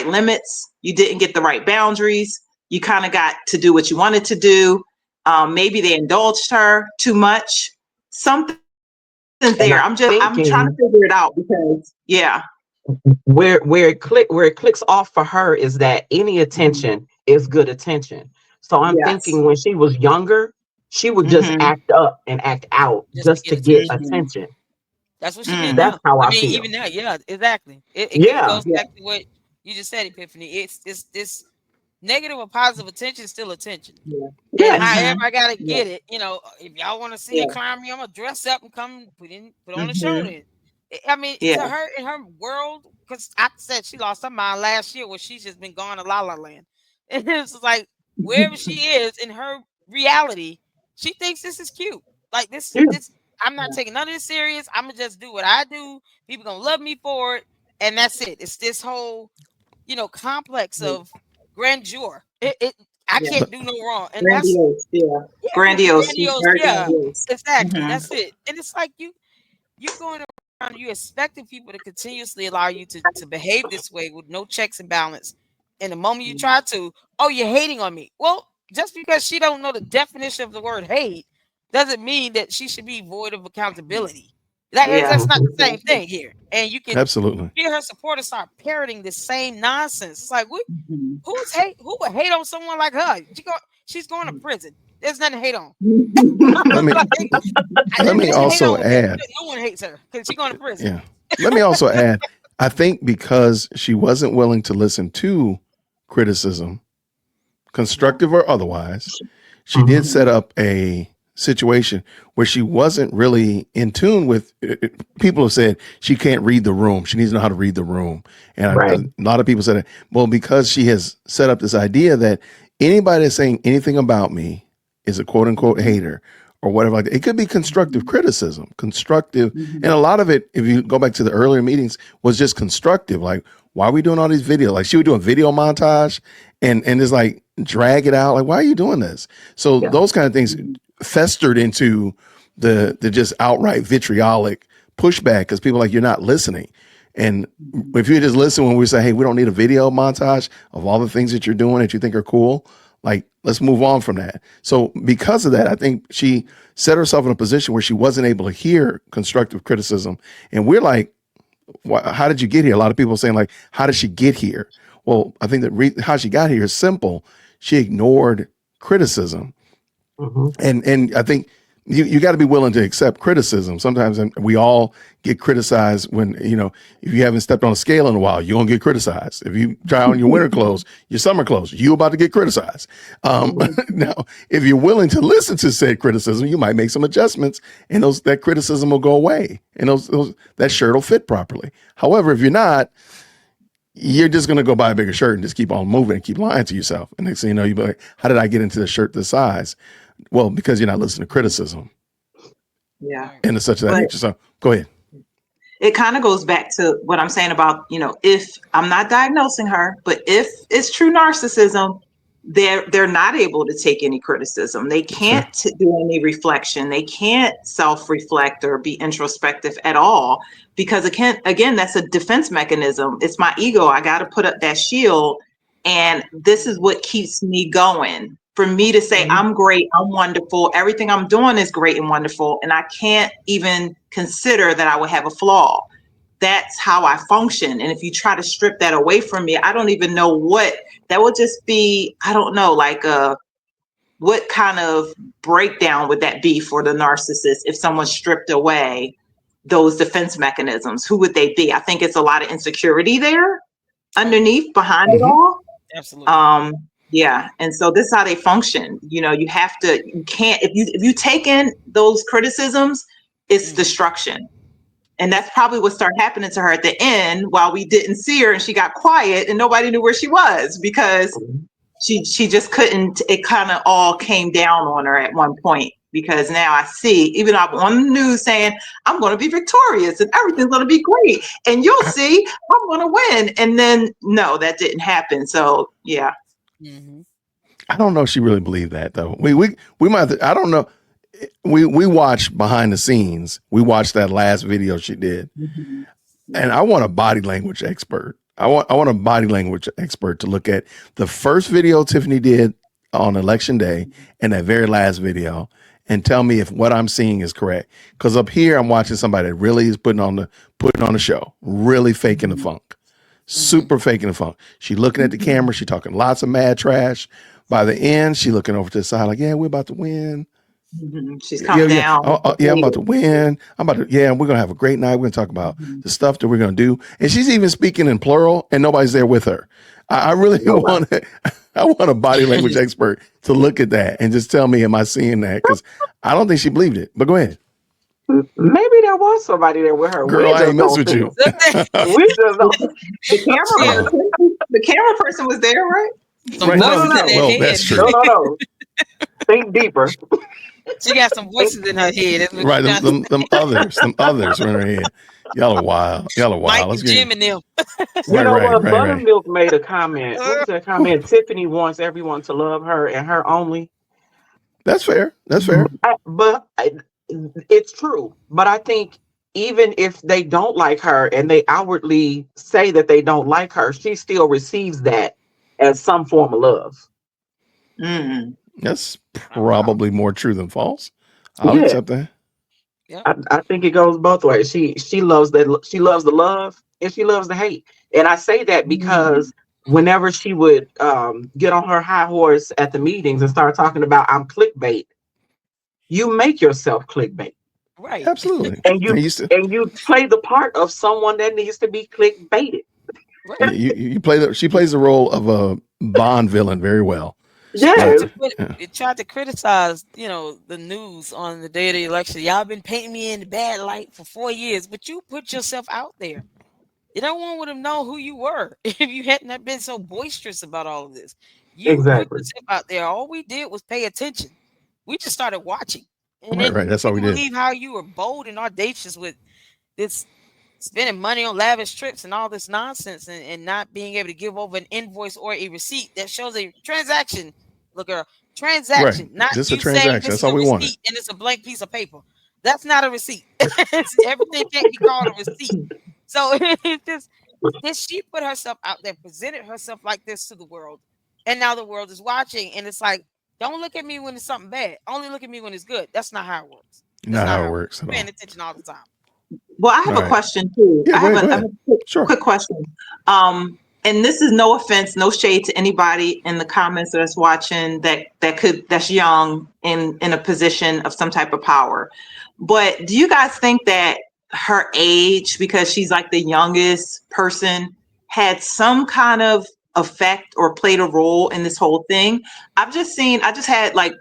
limits. You didn't get the right boundaries. You kind of got to do what you wanted to do. Maybe they indulged her too much. Something there. I'm trying to figure it out, because where it clicks off for her is that any attention is good attention. So I'm thinking when she was younger, she would just act up and act out just to get attention. That's what she did. That's how I feel. Even now, exactly. It goes back to what you just said, Epiphany. It's this negative or positive attention is still attention. And however I gotta get it, if y'all want to see me climb me, I'm gonna dress up and come put on a show then. I mean, to her, in her world, because I said she lost her mind last year, where she's just been gone to La La Land. And it's like wherever she is in her reality, she thinks this is cute. Like this I'm not taking none of this serious. I'm gonna just do what I do. People gonna love me for it, and that's it. It's this whole, complex of grandeur. I can't do no wrong. And grandiose, grandiose. Grandiose. Exactly. That's it. And it's like you going around, you expecting people to continuously allow you to behave this way with no checks and balance. And the moment you try to, you're hating on me. Well, just because she don't know the definition of the word hate doesn't mean that she should be void of accountability. That's not the same thing here. And you can absolutely hear her supporters start parroting the same nonsense. It's like, who would hate on someone like her? She's going to prison. There's nothing to hate on. Let me also add. No one hates her because she's going to prison. Yeah. Let me also add, I think because she wasn't willing to listen to criticism, constructive or otherwise, she did set up a situation where she wasn't really in tune with people have said she can't read the room. She needs to know how to read the room. And a lot of people said, well, because she has set up this idea that anybody that's saying anything about me is a quote unquote hater or whatever like that. It could be constructive criticism, and a lot of it, if you go back to the earlier meetings, was just constructive. Like, why are we doing all these videos? Like she would do a video montage and it's like drag it out. Like, why are you doing this? So those kind of things festered into the just outright vitriolic pushback, because people are like, you're not listening. And if you just listen when we say, hey, we don't need a video montage of all the things that you're doing that you think are cool, like, let's move on from that. So because of that, I think she set herself in a position where she wasn't able to hear constructive criticism. And we're like, how did you get here? A lot of people are saying, like, how did she get here? Well, I think that how she got here is simple. She ignored criticism. And I think you got to be willing to accept criticism. Sometimes we all get criticized when, if you haven't stepped on a scale in a while, you're going to get criticized. If you try on your winter clothes, your summer clothes, you're about to get criticized. Now, if you're willing to listen to said criticism, you might make some adjustments and that criticism will go away and that shirt will fit properly. However, if you're not, you're just going to go buy a bigger shirt and just keep on moving and keep lying to yourself. And next thing you know, you'll be like, how did I get into the shirt this size? Well, because you're not listening to criticism. Yeah. And such that nature. So go ahead. It kind of goes back to what I'm saying about, if I'm not diagnosing her, but if it's true narcissism, they're not able to take any criticism. They can't do any reflection. They can't self-reflect or be introspective at all, because again, that's a defense mechanism. It's my ego. I got to put up that shield. And this is what keeps me going for me to say I'm great, I'm wonderful, everything I'm doing is great and wonderful, and I can't even consider that I would have a flaw. That's how I function. And if you try to strip that away from me, I don't even know what that would just be. I don't know, like what kind of breakdown would that be for the narcissist if someone stripped away those defense mechanisms? Who would they be? I think it's a lot of insecurity there underneath, behind it all. Absolutely. Yeah. And so this is how they function. You know, you can't, if you take in those criticisms, it's destruction. And that's probably what started happening to her at the end while we didn't see her and she got quiet and nobody knew where she was because she just couldn't, it kind of all came down on her at one point. Because now I see, even though I'm on the news saying I'm going to be victorious and everything's going to be great, and you'll see I'm going to win, and then no, that didn't happen. So yeah, I don't know if she really believed that though. We might. I don't know. We watched behind the scenes. We watched that last video she did, and I want a body language expert. I want a body language expert to look at the first video Tiffany did on election day and that very last video. And tell me if what I'm seeing is correct. Because up here, I'm watching somebody that really is putting on the show, really faking the funk, super faking the funk. She looking at the camera, she talking lots of mad trash. By the end, she looking over to the side like, yeah, we're about to win. She's come down. I'm about to win. We're gonna have a great night. We're gonna talk about the stuff that we're gonna do. And she's even speaking in plural, and nobody's there with her. I really want a body language expert to look at that and just tell me, am I seeing that? Because I don't think she believed it. But go ahead. Maybe there was somebody there with her. Girl, I ain't mess with you. We just don't. The camera person was there, right? Right. No. Well, that's true. No. Think deeper. She got some voices in her head. Right, them others in her head. Y'all are wild. Mike Let's and Jim and them. You know what? Buttermilk made a comment. What was that comment? Tiffany wants everyone to love her and her only. That's fair. But it's true. But I think even if they don't like her and they outwardly say that they don't like her, she still receives that as some form of love. That's probably more true than false. I'll accept that. I think it goes both ways. She loves that. She loves the love and she loves the hate. And I say that because whenever she would get on her high horse at the meetings and start talking about I'm clickbait, you make yourself clickbait. Right. Absolutely. And you play the part of someone that needs to be clickbaited. Right. She plays the role of a Bond villain very well. Yes. It tried to criticize, the news on the day of the election. Y'all been painting me in the bad light for 4 years, but you put yourself out there. No one would have known who you were if you hadn't been so boisterous about all of this. You put yourself out there. All we did was pay attention. We just started watching. And right. That's all we did. Believe how you were bold and audacious with this spending money on lavish trips and all this nonsense and not being able to give over an invoice or a receipt that shows a transaction. Look at a transaction, right. not just you a transaction. Saying that's all we wanted. And it's a blank piece of paper. That's not a receipt. Everything can't be called a receipt. So it's just she put herself out there, presented herself like this to the world, and now the world is watching. And it's like, don't look at me when it's something bad. Only look at me when it's good. That's not how it works. Not how it works. Paying attention all the time. Well, I have a question too. Yeah, I have a quick question. And this is no offense, no shade to anybody in the comments that's watching that's young in a position of some type of power. But do you guys think that her age, because she's like the youngest person, had some kind of effect or played a role in this whole thing? I just had like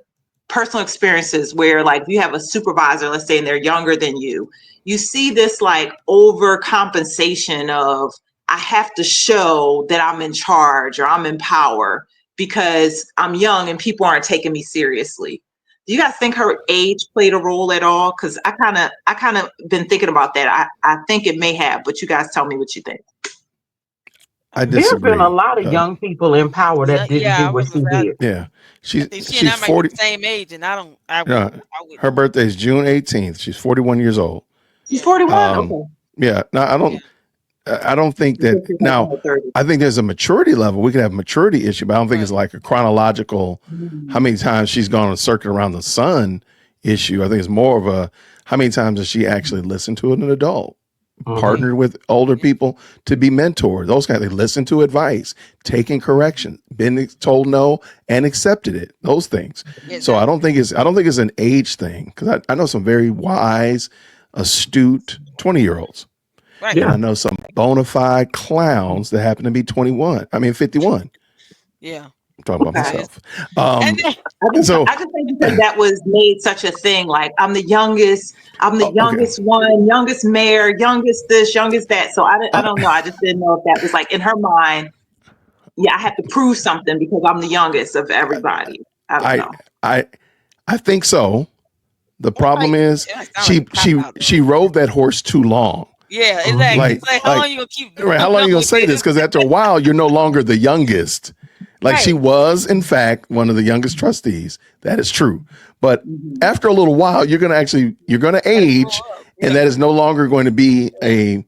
personal experiences where like you have a supervisor, let's say, and they're younger than you. You see this like overcompensation of, I have to show that I'm in charge or I'm in power because I'm young and people aren't taking me seriously. Do you guys think her age played a role at all? Because I kind of been thinking about that. I think it may have, but you guys tell me what you think. I disagree. There's been a lot of young people in power that didn't do what she did. Yeah, she's and I 40. The same age, and I her birthday is June 18th. She's 41 years old. She's 41. Okay. Yeah. No, I don't. I don't think that now. I think there's a maturity level. We could have a maturity issue, but I don't think it's like a chronological. How many times she's gone on a circuit around the sun issue? I think it's more of a how many times has she actually listened to an adult, partnered with older people to be mentored. Those kind of, they listen to advice, taking correction, been told no and accepted it. Those things. So I don't think it's an age thing, because I know some very wise, astute 20-year-olds. Right. And I know some bona fide clowns that happen to be 51. Yeah. I'm talking about myself. I just think because that was made such a thing. Like, I'm the youngest one, youngest mayor, youngest this, youngest that. So I don't know. I just didn't know if that was like in her mind. Yeah, I have to prove something because I'm the youngest of everybody. I don't know. I think so. The problem is she rode that horse too long. Yeah, exactly. It's like, how long you gonna keep? Right, how long you gonna say this? Because after a while, you're no longer the youngest. Like, she was, in fact, one of the youngest trustees. That is true. But after a little while, you're gonna age, and that is no longer going to be a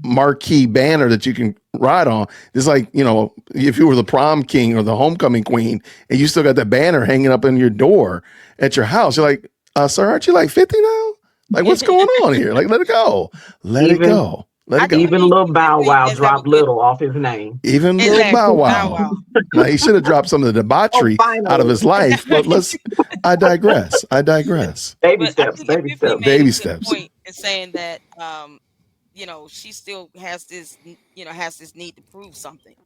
marquee banner that you can ride on. It's like, if you were the prom king or the homecoming queen, and you still got that banner hanging up in your door at your house, you're like, sir, aren't you like 50 now? Like, what's going on here? Like, let it go. Let it go. Even Lil Bow Wow dropped Little off his name. Even Lil Bow Wow. Now, he should have dropped some of the debauchery out of his life, but I digress. Baby steps. Baby steps. Point in saying that, she still has this need to prove something.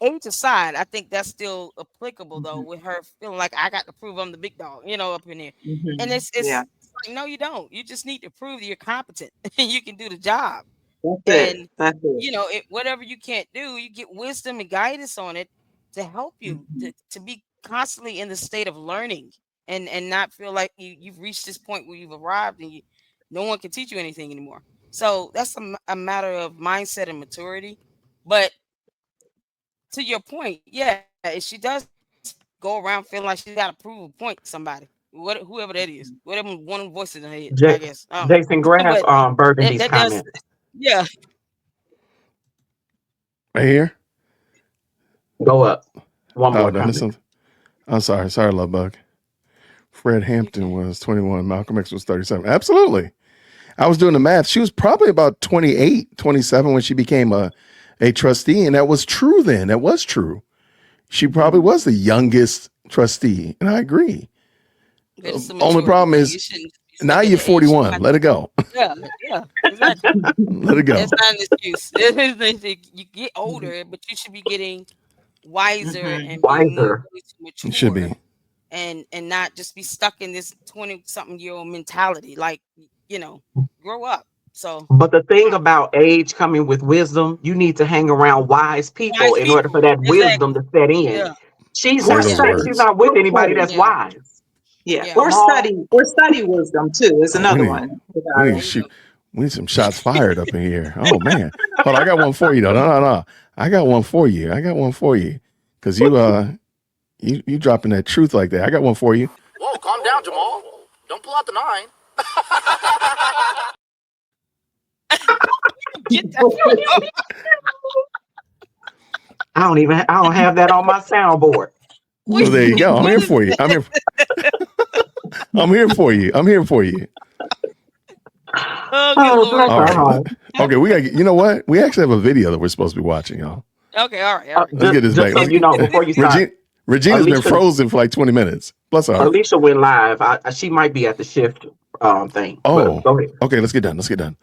Age aside, I think that's still applicable though, with her feeling like I got to prove I'm the big dog, up in here. And it's like, no, you don't. You just need to prove that you're competent and you can do the job. That's it. Whatever you can't do, you get wisdom and guidance on it to help you to be constantly in the state of learning and not feel like you've reached this point where you've arrived and no one can teach you anything anymore. So that's a matter of mindset and maturity. But to your point, if she does go around feeling like she's got to prove a point to somebody, whoever that is, whatever one voice in her head, I guess. Jason, grab Burgundy's comment. Yeah. Right here. Go up. One more comment. I'm sorry, love bug. Fred Hampton was 21. Malcolm X was 37. Absolutely. I was doing the math. She was probably about 28, 27 when she became a trustee. And that was true then. That was true. She probably was the youngest trustee. And I agree. Only problem is now you're 41. Let it go. Yeah, exactly. Let it go. It's not an excuse. You get older, but you should be getting wiser and wiser. You should be. And not just be stuck in this 20-something-year-old mentality. Like, grow up. So, but the thing about age coming with wisdom, you need to hang around wise people in order for that wisdom to set in. Yeah. She's not with anybody that's wise. Yeah. Or study wisdom too is another one. We need some shots fired up in here. Oh man. Hold on, I got one for you though. No. I got one for you. Because you dropping that truth like that. I got one for you. Whoa, calm down, Jamal. Don't pull out the 9. I don't have that on my soundboard. Well, there you go. I'm here for you. I'm here for you. Okay, we got. You know what? We actually have a video that we're supposed to be watching, y'all. Okay, all right. Let's get this back. So before you start, Regina's been frozen for like 20 minutes. Plus, Alicia went live. She might be at the shift thing. Oh, go ahead. Okay. Let's get done.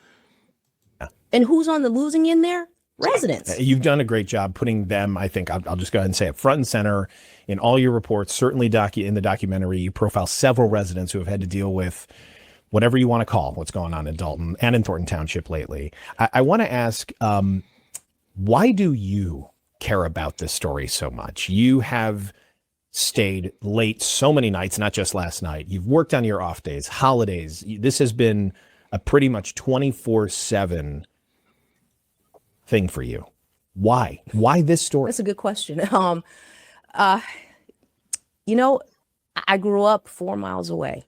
And who's on the losing end there? Residents. You've done a great job putting them, I think, I'll just go ahead and say it, front and center in all your reports. Certainly in the documentary, you profile several residents who have had to deal with whatever you want to call what's going on in Dolton and in Thornton Township lately. I want to ask, why do you care about this story so much? You have stayed late so many nights, not just last night. You've worked on your off days, holidays. This has been a pretty much 24/7 thing for you. Why this story? That's a good question. I grew up 4 miles away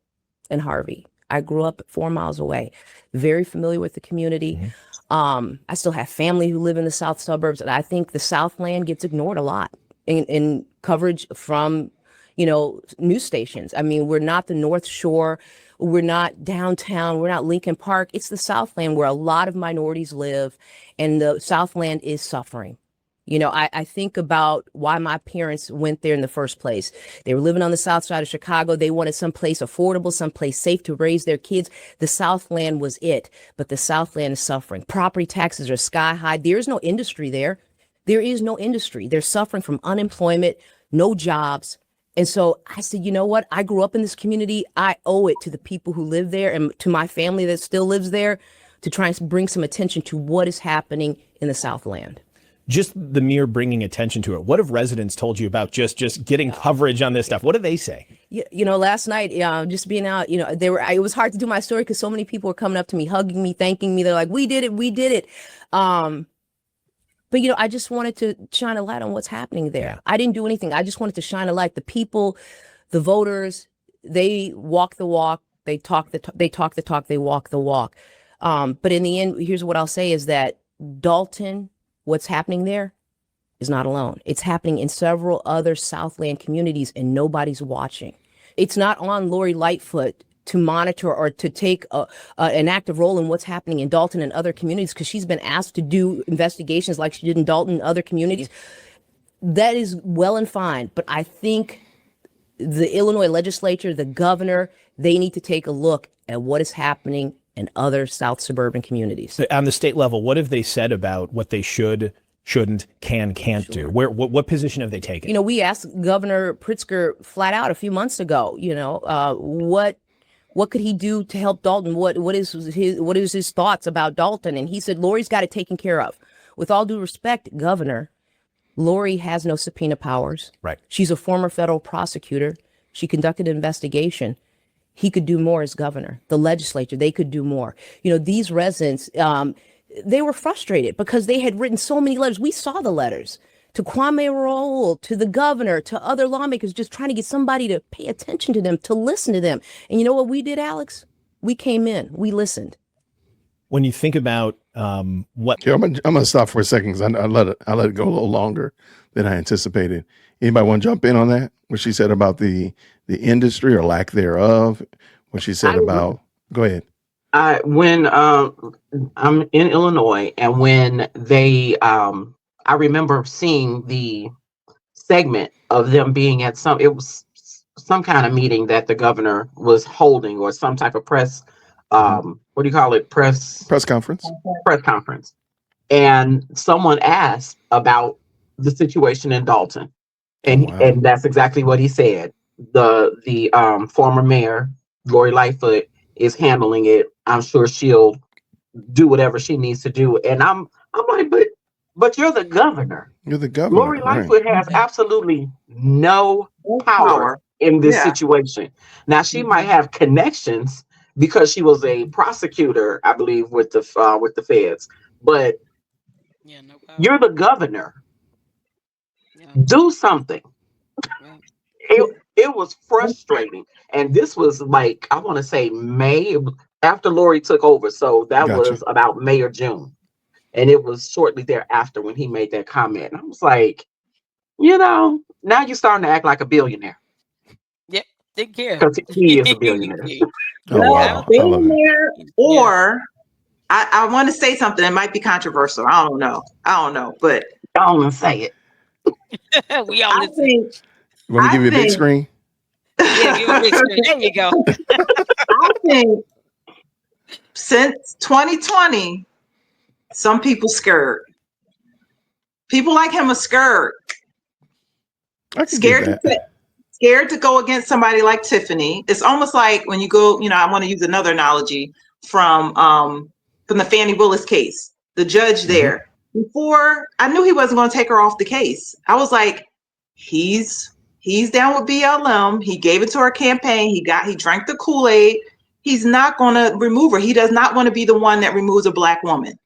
in Harvey. I grew up 4 miles away, very familiar with the community. I still have family who live in the south suburbs, and I think the Southland gets ignored a lot in coverage from, news stations. I mean, we're not the North Shore, we're not downtown, we're not Lincoln Park. It's the Southland where a lot of minorities live, and the Southland is suffering. I think about why my parents went there in the first place. They were living on the south side of Chicago. They wanted someplace affordable, someplace safe to raise their kids. The Southland was it, but the Southland is suffering. Property taxes are sky high. There is no industry there. There is no industry. They're suffering from unemployment, no jobs. And so I said, you know what? I grew up in this community. I owe it to the people who live there and to my family that still lives there to try and bring some attention to what is happening in the Southland. Just the mere bringing attention to it. What have residents told you about just getting coverage on this stuff? What do they say? Last night, just being out, it was hard to do my story because so many people were coming up to me, hugging me, thanking me. They're like, we did it. But, I just wanted to shine a light on what's happening there. Yeah. I didn't do anything. I just wanted to shine a light. The people, the voters, they walk the walk. They talk the talk. They walk the walk. But in the end, here's what I'll say is that Dolton, what's happening there is not alone. It's happening in several other Southland communities and nobody's watching. It's not on Lori Lightfoot to monitor or to take an active role in what's happening in Dolton and other communities because she's been asked to do investigations like she did in Dolton and other communities. That is well and fine, but I think the Illinois legislature, the governor, they need to take a look at what is happening in other South suburban communities. On the state level, what have they said about what they should, shouldn't, can't do? What position have they taken? We asked Governor Pritzker flat out a few months ago, what could he do to help Dolton? What is his thoughts about Dolton? And he said, Lori's got it taken care of. With all due respect, Governor, Lori has no subpoena powers. Right. She's a former federal prosecutor. She conducted an investigation. He could do more as governor. The legislature, they could do more. These residents, they were frustrated because they had written so many letters. We saw the letters to Kwame Raoul, to the governor, to other lawmakers, just trying to get somebody to pay attention to them, to listen to them. And you know what we did, Alex? We came in, we listened. When you think about what... Here, I'm gonna stop for a second because I let it go a little longer than I anticipated. Anybody want to jump in on that? What she said about the industry or lack thereof? What she said about... Go ahead. When I'm in Illinois and when they... I remember seeing the segment of them being at it was some kind of meeting that the governor was holding or some type of press, what do you call it? Press conference. Press conference. And someone asked about the situation in Dolton. And, and that's exactly what he said. The former mayor, Lori Lightfoot, is handling it. I'm sure she'll do whatever she needs to do. And I'm like, but you're the governor. You're the governor. Lori Lightfoot has absolutely no power in this situation. Now she might have connections because she was a prosecutor, I believe, with the feds. But you're the governor. Do something. It was frustrating, and this was like I want to say May after Lori took over. So that was about May or June. And it was shortly thereafter when he made that comment. And I was like, now you're starting to act like a billionaire. Yep, take care. Because he is a billionaire. Billionaire, or I want to say something that might be controversial. I don't know, but I don't want to say it. We all listen. You want me to give you a big screen? Yeah, give a big screen. There you go. I think since 2020, some people scared. People like him are scared. Scared to go against somebody like Tiffany. It's almost like when you go, I want to use another analogy from the Fannie Willis case. The judge there, before I knew he wasn't going to take her off the case, I was like, he's down with BLM. He gave it to her campaign. He drank the Kool-Aid. He's not going to remove her. He does not want to be the one that removes a Black woman.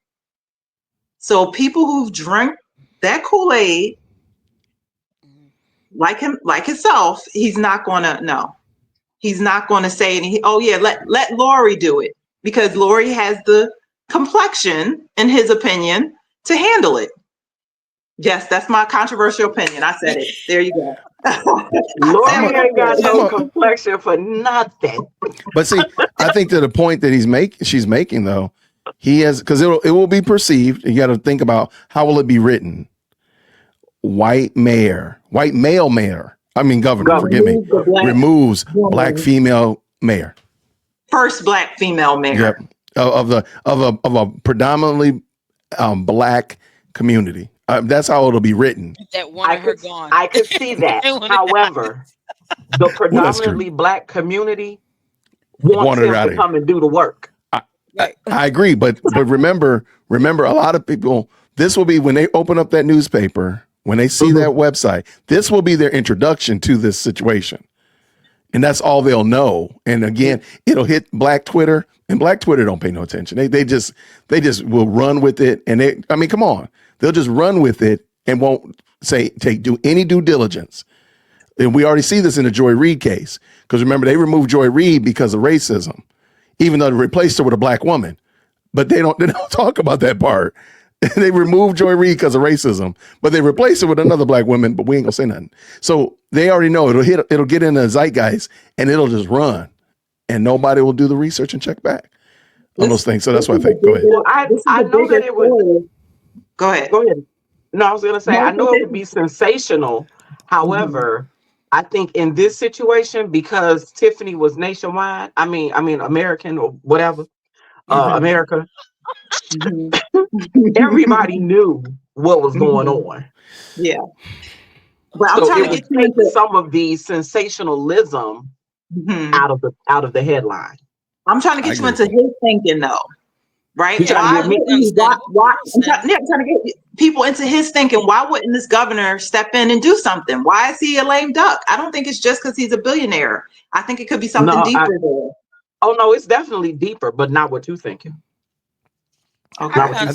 So people who've drank that Kool-Aid, like himself, he's not going to say anything. Oh yeah, let Lori do it because Lori has the complexion, in his opinion, to handle it. Yes, that's my controversial opinion. I said it. There you go. Lori ain't got no complexion for nothing. But see, I think to the point that she's making though, he has, because it will be perceived. You got to think about how will it be written. White male mayor. I mean governor. Forgive me. Removes black female mayor. First black female mayor. Yep. Of a predominantly black community. That's how it'll be written. That one her gone. I could see that. However, the predominantly black community wants him to come and do the work. I agree, but remember, a lot of people, this will be when they open up that newspaper, when they see that website, this will be their introduction to this situation. And that's all they'll know. And again, it'll hit Black Twitter, and Black Twitter don't pay no attention. They just will run with it. And come on, they'll just run with it and won't do any due diligence. And we already see this in the Joy Reid case, because remember, they removed Joy Reid because of racism, even though they replaced her with a black woman. But they don't talk about that part. They removed Joy Reid because of racism, but they replaced her with another black woman, but we ain't gonna say nothing. So they already know it'll get in the zeitgeist, and it'll just run, and nobody will do the research and check back on those things. So that's what I think. Go ahead. Well, I know that it would. Go ahead. No, I was gonna say, I know it would be sensational. However, I think in this situation, because Tiffany was nationwide, I mean American or whatever, America, everybody knew what was going on. Yeah. But I'm trying to get into some of the sensationalism out of the headline. I'm trying to get you into his thinking though. Right? I'm trying to get people into his thinking. Why wouldn't this governor step in and do something? Why is he a lame duck? I don't think it's just because he's a billionaire. I think it could be something deeper there. Oh no, it's definitely deeper, but not what you're thinking. Okay. I can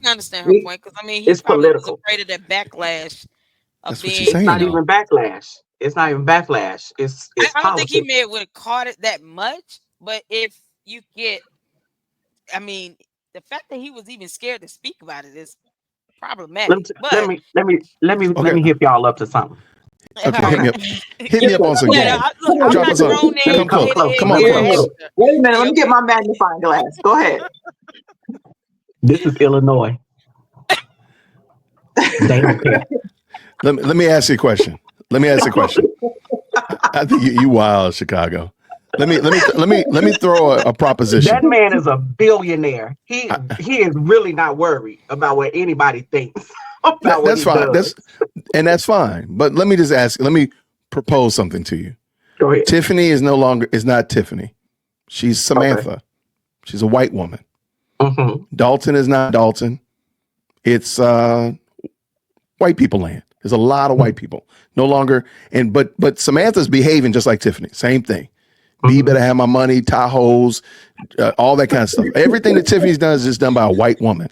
understand her point, because it's political. Was afraid of that backlash. It's not even backlash. It's not even backlash. It's I don't think he may have would have caught it that much, but if you get, the fact that he was even scared to speak about it is problematic. Let me hip y'all up to something. Okay, hit me up on some game. Drop us on. Come on, close. Wait a minute, let me get my magnifying glass. Go ahead. This is Illinois. They don't care. Let me ask you a question. I think you wild, Chicago. Let me throw a proposition. That man is a billionaire. He is really not worried about what anybody thinks. That's fine. That's fine. But let me just ask. Let me propose something to you. Go ahead. Tiffany is not Tiffany. She's Samantha. Okay. She's a white woman. Dolton is not Dolton. It's white people land. There's a lot of white people. No longer. But Samantha's behaving just like Tiffany. Same thing. B better have my money, Tahoes, all that kind of stuff. Everything that Tiffany's done is just done by a white woman.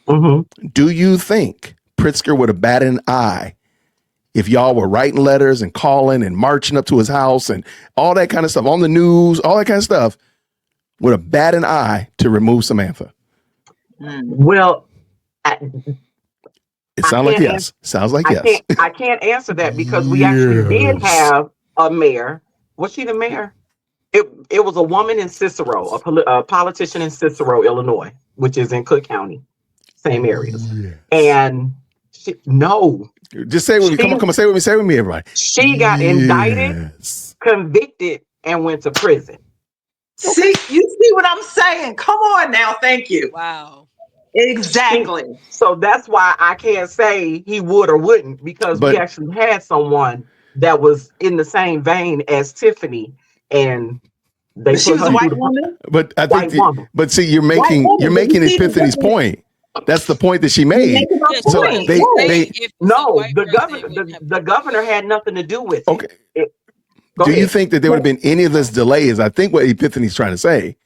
Do you think Pritzker would have batted an eye if y'all were writing letters and calling and marching up to his house and all that kind of stuff on the news, all that kind of stuff, would have batted an eye to remove Samantha? Well, it sounds like yes. Sounds like yes. I can't answer that because we actually did have a mayor. Was she the mayor? It was a woman in Cicero, a politician in Cicero, Illinois, which is in Cook County, same areas. And just say with me. Come on, say with me. Say with me, everybody. She got indicted, convicted, and went to prison. See, you see what I'm saying? Come on now, thank you. Wow. Exactly. So that's why I can't say he would or wouldn't, because we actually had someone that was in the same vein as Tiffany. And she was a white woman. But I think, but see, you're making Tiffany's point. That's the point that she made. So the governor had nothing to do with it. Okay. Do you think that there would have been any of this delays? I think what Epiphany's trying to say.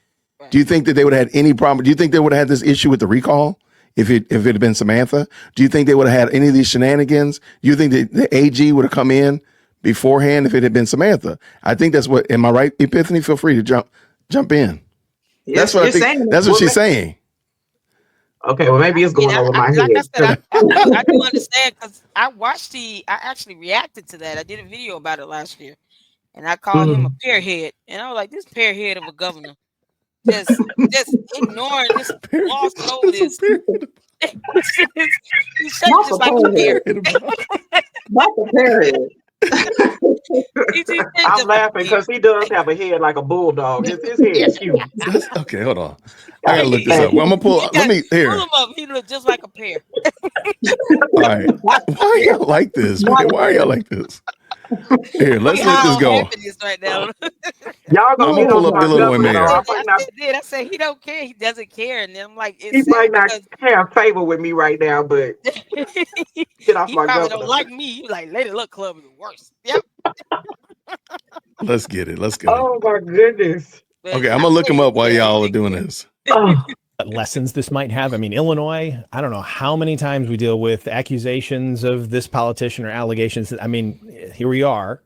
Do you think that they would have had any problem? Do you think they would have had this issue with the recall if it had been Samantha? Do you think they would have had any of these shenanigans? Do you think that the AG would have come in beforehand if it had been Samantha? I think that's what. Am I right, Epiphany? Feel free to jump in. Yes, that's what I think. That's what she's saying. Okay, well maybe it's going over my Like I head. said, I do understand because I actually reacted to that. I did a video about it last year, and I called him a Mhm. pearhead, and I was like, this pearhead of a governor, just ignoring, just glossing over Just a this. period. He's shaped Not just the like a pear. Not the period. He's shaped I'm just like laughing a pear. because he does have a head like a bulldog. His head is huge. That's okay. Hold on. I gotta look this And up. I'm gonna pull. He Let got me pull here. him up. He looked just like a pear. All right. Why y'all like this, man? Why y'all like this? Here, let's Look let how this go. happy he is right now. y'all gonna I'm see gonna pull him up the for little one, governor though. Mayor. I said he don't care. He doesn't care. And then I'm like, He it's sad might not because have favor with me right now, but get off he my probably don't governor. like me. He like, Lady Luck Club is the worst. Yep. Let's get it. Let's go. Oh my goodness. But Okay, I'm I gonna look tell him you, up while yeah, y'all are doing this. Oh, What lessons this might have. I mean, Illinois, I don't know how many times we deal with accusations of this politician or allegations. I mean, here we are.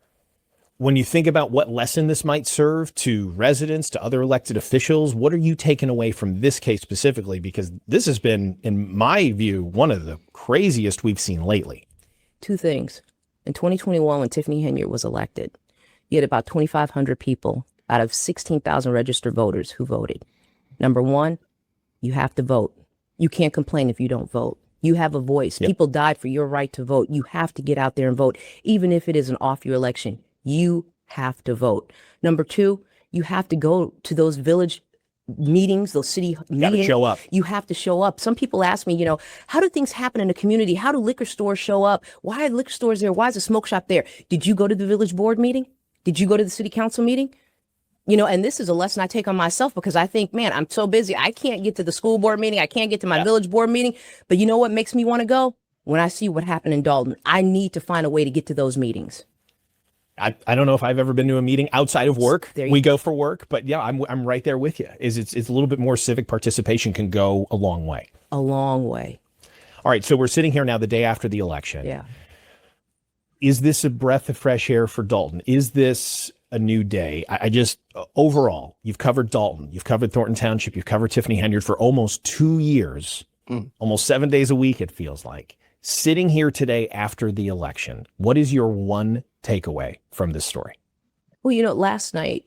When you think about what lesson this might serve to residents, to other elected officials, what are you taking away from this case specifically? Because this has been, in my view, one of the craziest we've seen lately. Two things. In 2021, when Tiffany Henyard was elected, you had about 2,500 people out of 16,000 registered voters who voted. Number one, you have to vote. You can't complain if you don't vote. You have a voice. Yep. People died for your right to vote. You have to get out there and vote, even if it is an off-year election. You have to vote. Number two, you have to go to those village meetings, those city meetings. Show up. You have to show up. Some people ask me, how do things happen in a community? How do liquor stores show up? Why are liquor stores there? Why is a smoke shop there? Did you go to the village board meeting? Did you go to the city council meeting? And this is a lesson I take on myself because I think, man, I'm so busy. I can't get to the school board meeting. I can't get to my village board meeting. But you know what makes me want to go? When I see what happened in Dolton, I need to find a way to get to those meetings. I don't know if I've ever been to a meeting outside of work. There you We go for work, but yeah, I'm right there with you. It's a little bit more civic participation can go a long way. A long way. All right, so we're sitting here now the day after the election. Yeah. Is this a breath of fresh air for Dolton? Is this a new day? I just, overall, you've covered Dolton, you've covered Thornton Township, you've covered Tiffany Henyard for almost 2 years, almost 7 days a week, it feels like. Sitting here today after the election, what is your one takeaway from this story? Well, last night,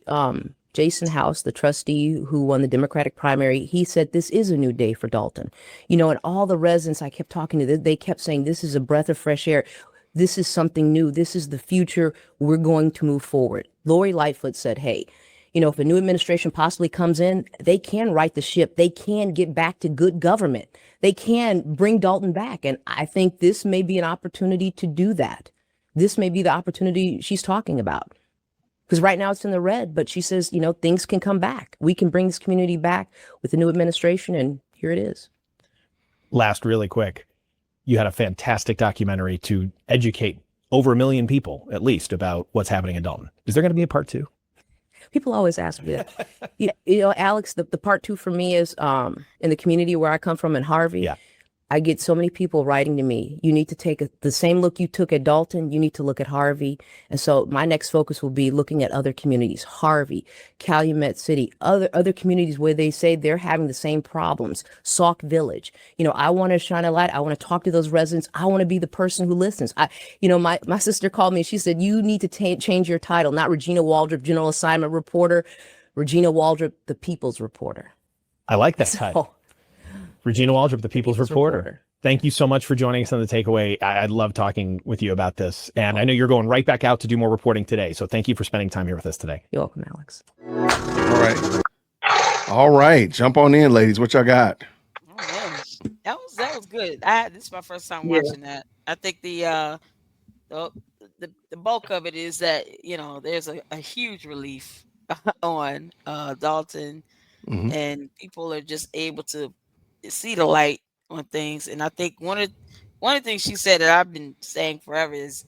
Jason House, the trustee who won the Democratic primary, he said this is a new day for Dolton. And all the residents I kept talking to, they kept saying this is a breath of fresh air. This is something new. This is the future. We're going to move forward. Lori Lightfoot said, hey, if a new administration possibly comes in, they can right the ship. They can get back to good government. They can bring Dolton back. And I think this may be an opportunity to do that. This may be the opportunity she's talking about. Because right now it's in the red, but she says, things can come back. We can bring this community back with the new administration, and here it is. Last, really quick, you had a fantastic documentary to educate over 1 million people, at least, about what's happening in Dolton. Is there going to be a part 2? People always ask me that. Alex, the part 2 for me is in the community where I come from in Harvey. Yeah. I get so many people writing to me, you need to take the same look you took at Dolton, you need to look at Harvey. And so my next focus will be looking at other communities, Harvey, Calumet City, other communities where they say they're having the same problems, Sauk Village. I want to shine a light. I want to talk to those residents. I want to be the person who listens. My sister called me and she said, you need to change your title, not Regina Waldrip, General Assignment Reporter, Regina Waldrip, the People's Reporter. I like that title. Regina Waldrip, the People's Reporter. Thank you so much for joining us on The Takeaway. I love talking with you about this. And I know you're going right back out to do more reporting today. So thank you for spending time here with us today. You're welcome, Alex. All right. Jump on in, ladies. What y'all got? Oh, man. That was good. This is my first time watching that. I think the bulk of it is that there's a huge relief on Dolton, and people are just able to see the light on things. And I think one of the things she said that I've been saying forever is,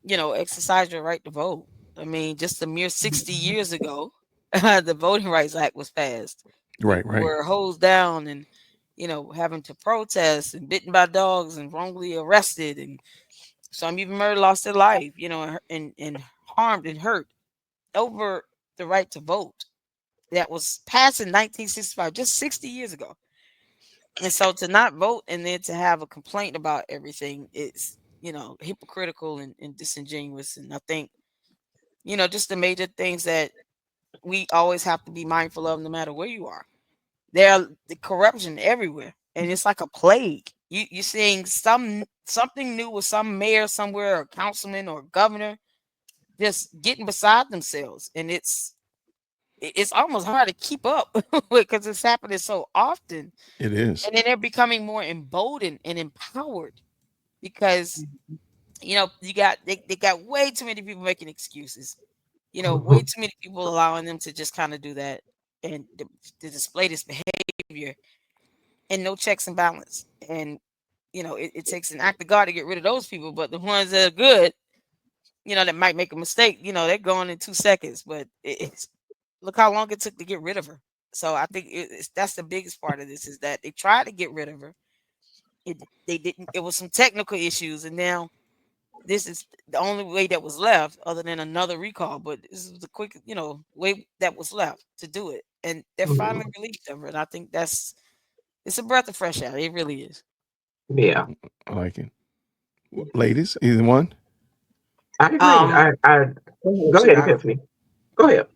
exercise your right to vote. I mean, just a mere 60 years ago, the Voting Rights Act was passed. Right. People were hosed down and, having to protest and bitten by dogs and wrongly arrested. And some even lost their life, and harmed and hurt over the right to vote that was passed in 1965, just 60 years ago. And so to not vote and then to have a complaint about everything, it's, hypocritical and disingenuous. And I think, just the major things that we always have to be mindful of no matter where you are. There are the corruption everywhere, and it's like a plague. You're seeing something new with some mayor somewhere, or councilman or governor, just getting beside themselves, and it's almost hard to keep up because it's happening so often. It is. And then they're becoming more emboldened and empowered because they got way too many people making excuses. Way too many people allowing them to just kind of do that and to display this behavior, and no checks and balance. And it takes an act of God to get rid of those people, but the ones that are good, that might make a mistake, they're gone in 2 seconds. But it's look how long it took to get rid of her. So I think that's the biggest part of this, is that they tried to get rid of her. They didn't. It was some technical issues, and now this is the only way that was left, other than another recall. But this is the quick, way that was left to do it, and they're finally relieved of her. And I think it's a breath of fresh air. It really is. Yeah, I like it. Ladies, either one? I agree. Go ahead, Tiffany. Go ahead.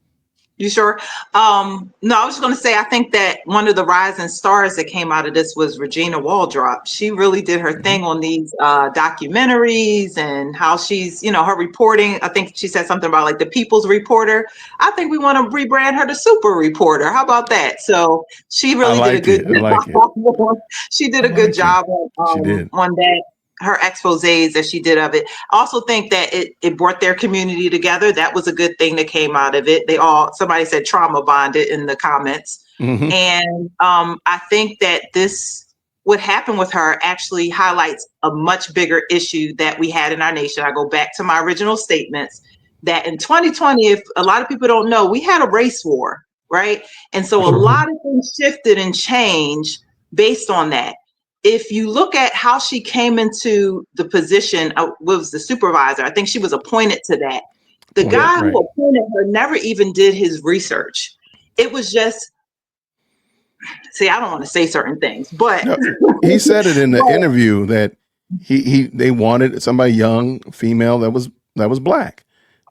You sure? No, I was just going to say, I think that one of the rising stars that came out of this was Regina Waldrip. She really did her thing on these documentaries, and how she's, her reporting. I think she said something about like the People's Reporter. I think we want to rebrand her the Super Reporter. How about that? So she really did a good job. She did a good job on that. Her exposés that she did of it. I also think that it brought their community together. That was a good thing that came out of it. Somebody said trauma bonded in the comments. And I think that what happened with her actually highlights a much bigger issue that we had in our nation. I go back to my original statements that in 2020, if a lot of people don't know, we had a race war, right? And so a lot of things shifted and changed based on that. If you look at how she came into the position of, was the supervisor, I think she was appointed to that. The guy who appointed her never even did his research. It was just, see, I don't want to say certain things, but he said it in the interview that they wanted somebody young, female that was Black.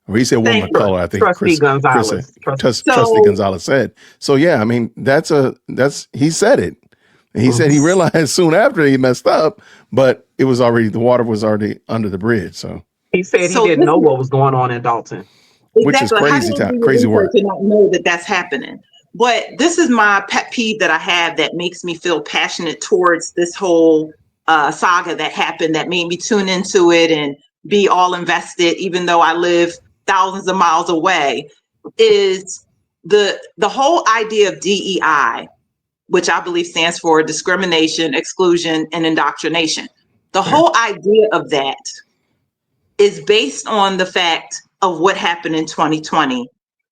Or he said woman of color. I think Trustee Gonzalez. Trustee Gonzalez said. So yeah, I mean he said it. And he said he realized soon after he messed up, but the water was already under the bridge. So he said he didn't know what was going on in Dolton, which is crazy work. To not know that that's happening. But this is my pet peeve that I have that makes me feel passionate towards this whole saga that happened, that made me tune into it and be all invested, even though I live thousands of miles away, is the whole idea of DEI, which I believe stands for discrimination, exclusion, and indoctrination. The whole idea of that is based on the fact of what happened in 2020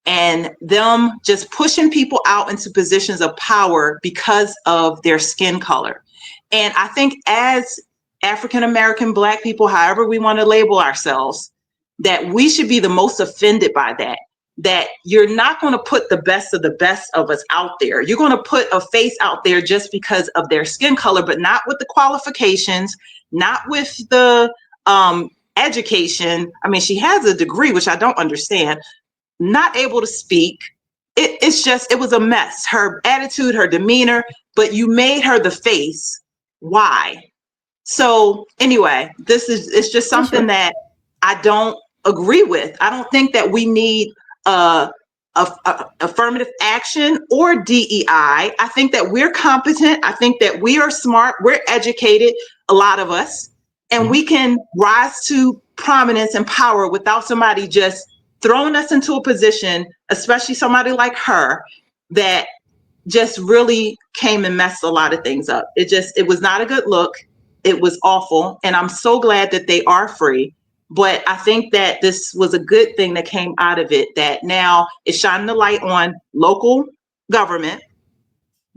and them just pushing people out into positions of power because of their skin color. And I think as African-American, Black people, however we want to label ourselves, that we should be the most offended by that. That you're not going to put the best of us out there. You're going to put a face out there just because of their skin color, but not with the qualifications, not with the education. I mean, she has a degree, which I don't understand, not able to speak. It was a mess. Her attitude, her demeanor, but you made her the face. Why? So anyway, it's just something that I don't agree with. I don't think that we need affirmative action or DEI. I think that we're competent. I think that we are smart. We're educated, a lot of us, and we can rise to prominence and power without somebody just throwing us into a position, especially somebody like her, that just really came and messed a lot of things up. It was not a good look. It was awful. And I'm so glad that they are free. But I think that this was a good thing that came out of it, that now it's shining the light on local government.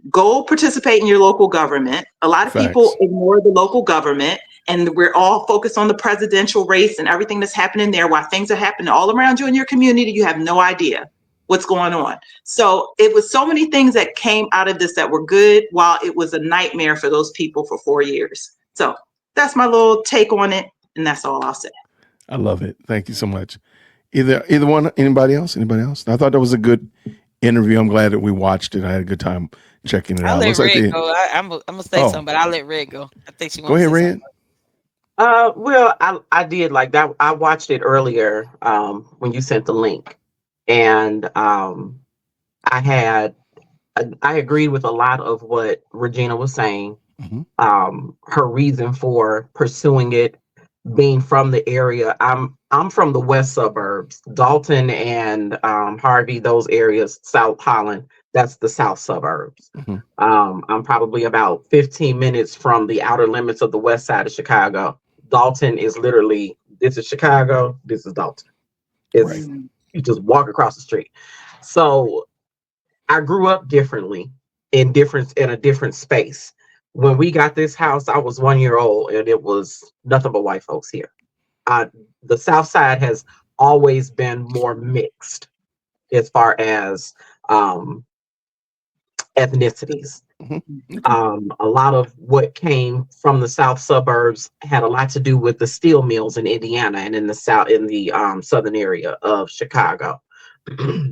Go participate in your local government. A lot of people ignore the local government, and we're all focused on the presidential race and everything that's happening there, while things are happening all around you in your community. You have no idea. what's going on. So it was so many things that came out of this that were good, while it was a nightmare for those people for 4 years. So that's my little take on it, and that's all I'll say. I love it. Thank you so much. Either one, anybody else? I thought that was a good interview. I'm glad that we watched it. I had a good time checking it out. I'll let Looks like Red go. I'm gonna say something, but I'll let Red go. I think she wants Go ahead, to say Red. something. Well, I did like that. I watched it earlier when you sent the link, and I agreed with a lot of what Regina was saying. Mm-hmm. Her reason for pursuing it, being from the area. I'm from the west suburbs, Dolton and Harvey, those areas, South Holland. That's the south suburbs. Mm-hmm. I'm probably about 15 minutes from the outer limits of the west side of Chicago. Dalton is literally, this is Chicago, this is Dalton. It's You just walk across the street. So I grew up differently in a different space. When we got this house, I was 1 year old, and it was nothing but white folks here. The South Side has always been more mixed as far as ethnicities. Mm-hmm. A lot of what came from the south suburbs had a lot to do with the steel mills in Indiana and in the southern area of Chicago.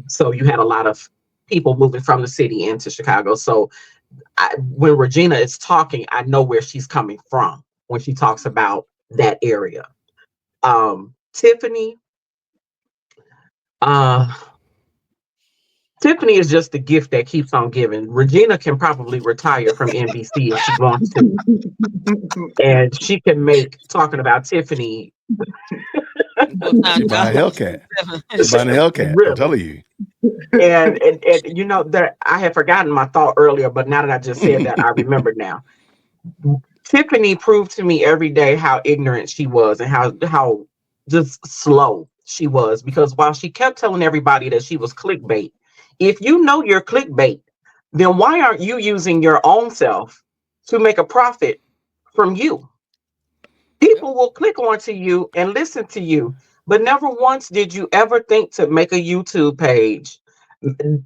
So you had a lot of people moving from the city into Chicago. So when Regina is talking, I know where she's coming from when she talks about that area. Tiffany is just the gift that keeps on giving. Regina can probably retire from NBC if she wants to. And she can make talking about Tiffany. She buy a Hellcat. She buying a Hellcat. Really? I'm telling you. And you know that I had forgotten my thought earlier, but now that I just said that, I remember now. Tiffany proved to me every day how ignorant she was and how just slow she was, because while she kept telling everybody that she was clickbait, if you know you're clickbait, then why aren't you using your own self to make a profit from you? People will click onto you and listen to you, but never once did you ever think to make a YouTube page,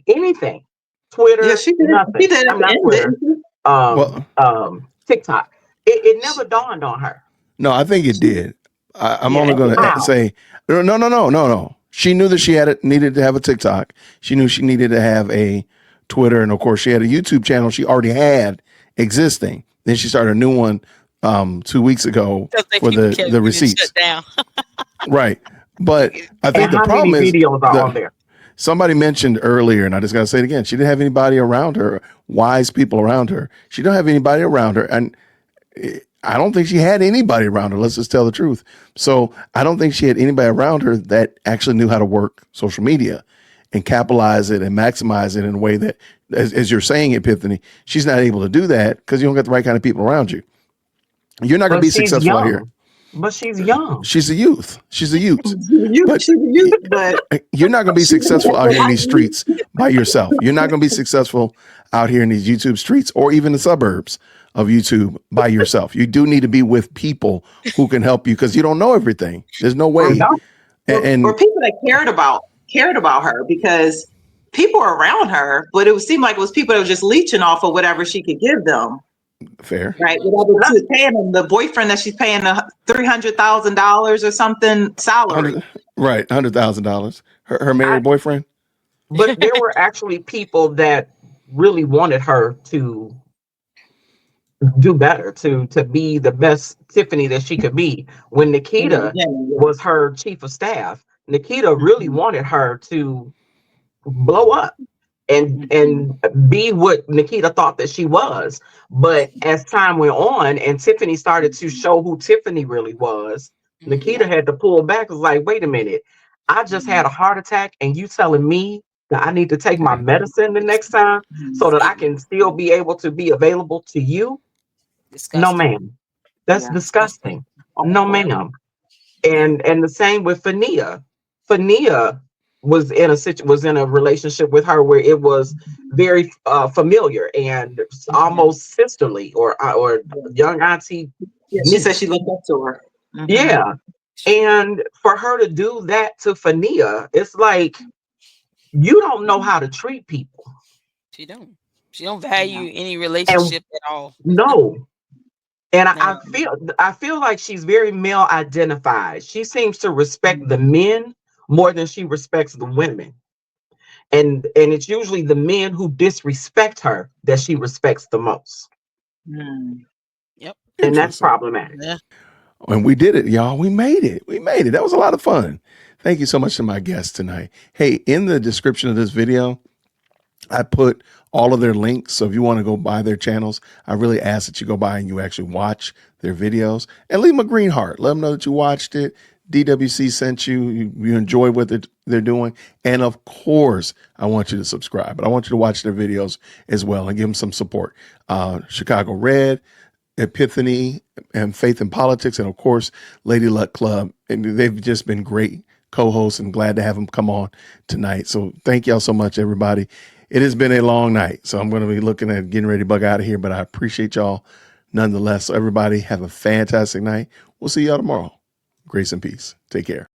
anything, Twitter, Yeah, she did. nothing. She did. I'm not Twitter. TikTok. It never dawned on her. No, I think it did. I'm Yeah, only going to how? say no. She knew that she needed to have a TikTok. She knew she needed to have a Twitter, and of course, she had a YouTube channel she already had existing. Then she started a new one 2 weeks ago for the receipts. Shut down. Right, but I think And the how problem many is videos are on there? somebody mentioned earlier, and I just got to say it again. She didn't have anybody around her, wise people around her. She don't have anybody around her, and I don't think she had anybody around her. Let's just tell the truth. So I don't think she had anybody around her that actually knew how to work social media and capitalize it and maximize it in a way that, as you're saying, Epiphany, she's not able to do that because you don't got the right kind of people around you. You're not going to be successful out here. But she's young. She's a youth. She's a youth. But you're not going to be successful out here in these streets by yourself. You're not going to be successful out here in these YouTube streets or even the suburbs of YouTube by yourself. You do need to be with people who can help you because you don't know everything. There's no way. Or people that cared about her, because people were around her, but it seemed like it was people that were just leeching off of whatever she could give them. Fair. Right. Whatever she was paying them, the boyfriend that she's paying $300,000 or something salary. Right. $100,000. Her married boyfriend. But there were actually people that really wanted her to do better, to be the best Tiffany that she could be. When Nikita was her chief of staff, Nikita really wanted her to blow up and be what Nikita thought that she was. But as time went on and Tiffany started to show who Tiffany really was, Nikita had to pull back. It was like, wait a minute, I just had a heart attack and you telling me that I need to take my medicine the next time so that I can still be able to be available to you? Disgusting. No, ma'am. That's disgusting. No, ma'am. And the same with Fania. Fania was in a relationship with her where it was very familiar and almost sisterly or young auntie. Yeah, she said she looked up to her. Mm-hmm. Yeah. And for her to do that to Fania, it's like, you don't know how to treat people. She don't. She don't value any And relationship at all. no. And No. I feel like she's very male identified. She seems to respect the men more than she respects the women. And it's usually the men who disrespect her that she respects the most. Mm. Yep. And that's Interesting. problematic. Yeah. And we did it, y'all. We made it. We made it. That was a lot of fun. Thank you so much to my guests tonight. Hey, in the description of this video, I put all of their links. So if you want to go by their channels, I really ask that you go by and you actually watch their videos and leave them a green heart. Let them know that you watched it. DWC sent you. You enjoy what they're doing. And of course, I want you to subscribe, but I want you to watch their videos as well and give them some support. Chicago Red, Epiphany, and Faith in Politics, and of course, Lady Luck Club. And they've just been great co-hosts, and glad to have them come on tonight. So thank y'all so much, everybody. It has been a long night, so I'm going to be looking at getting ready to bug out of here, but I appreciate y'all nonetheless. So everybody have a fantastic night. We'll see y'all tomorrow. Grace and peace. Take care.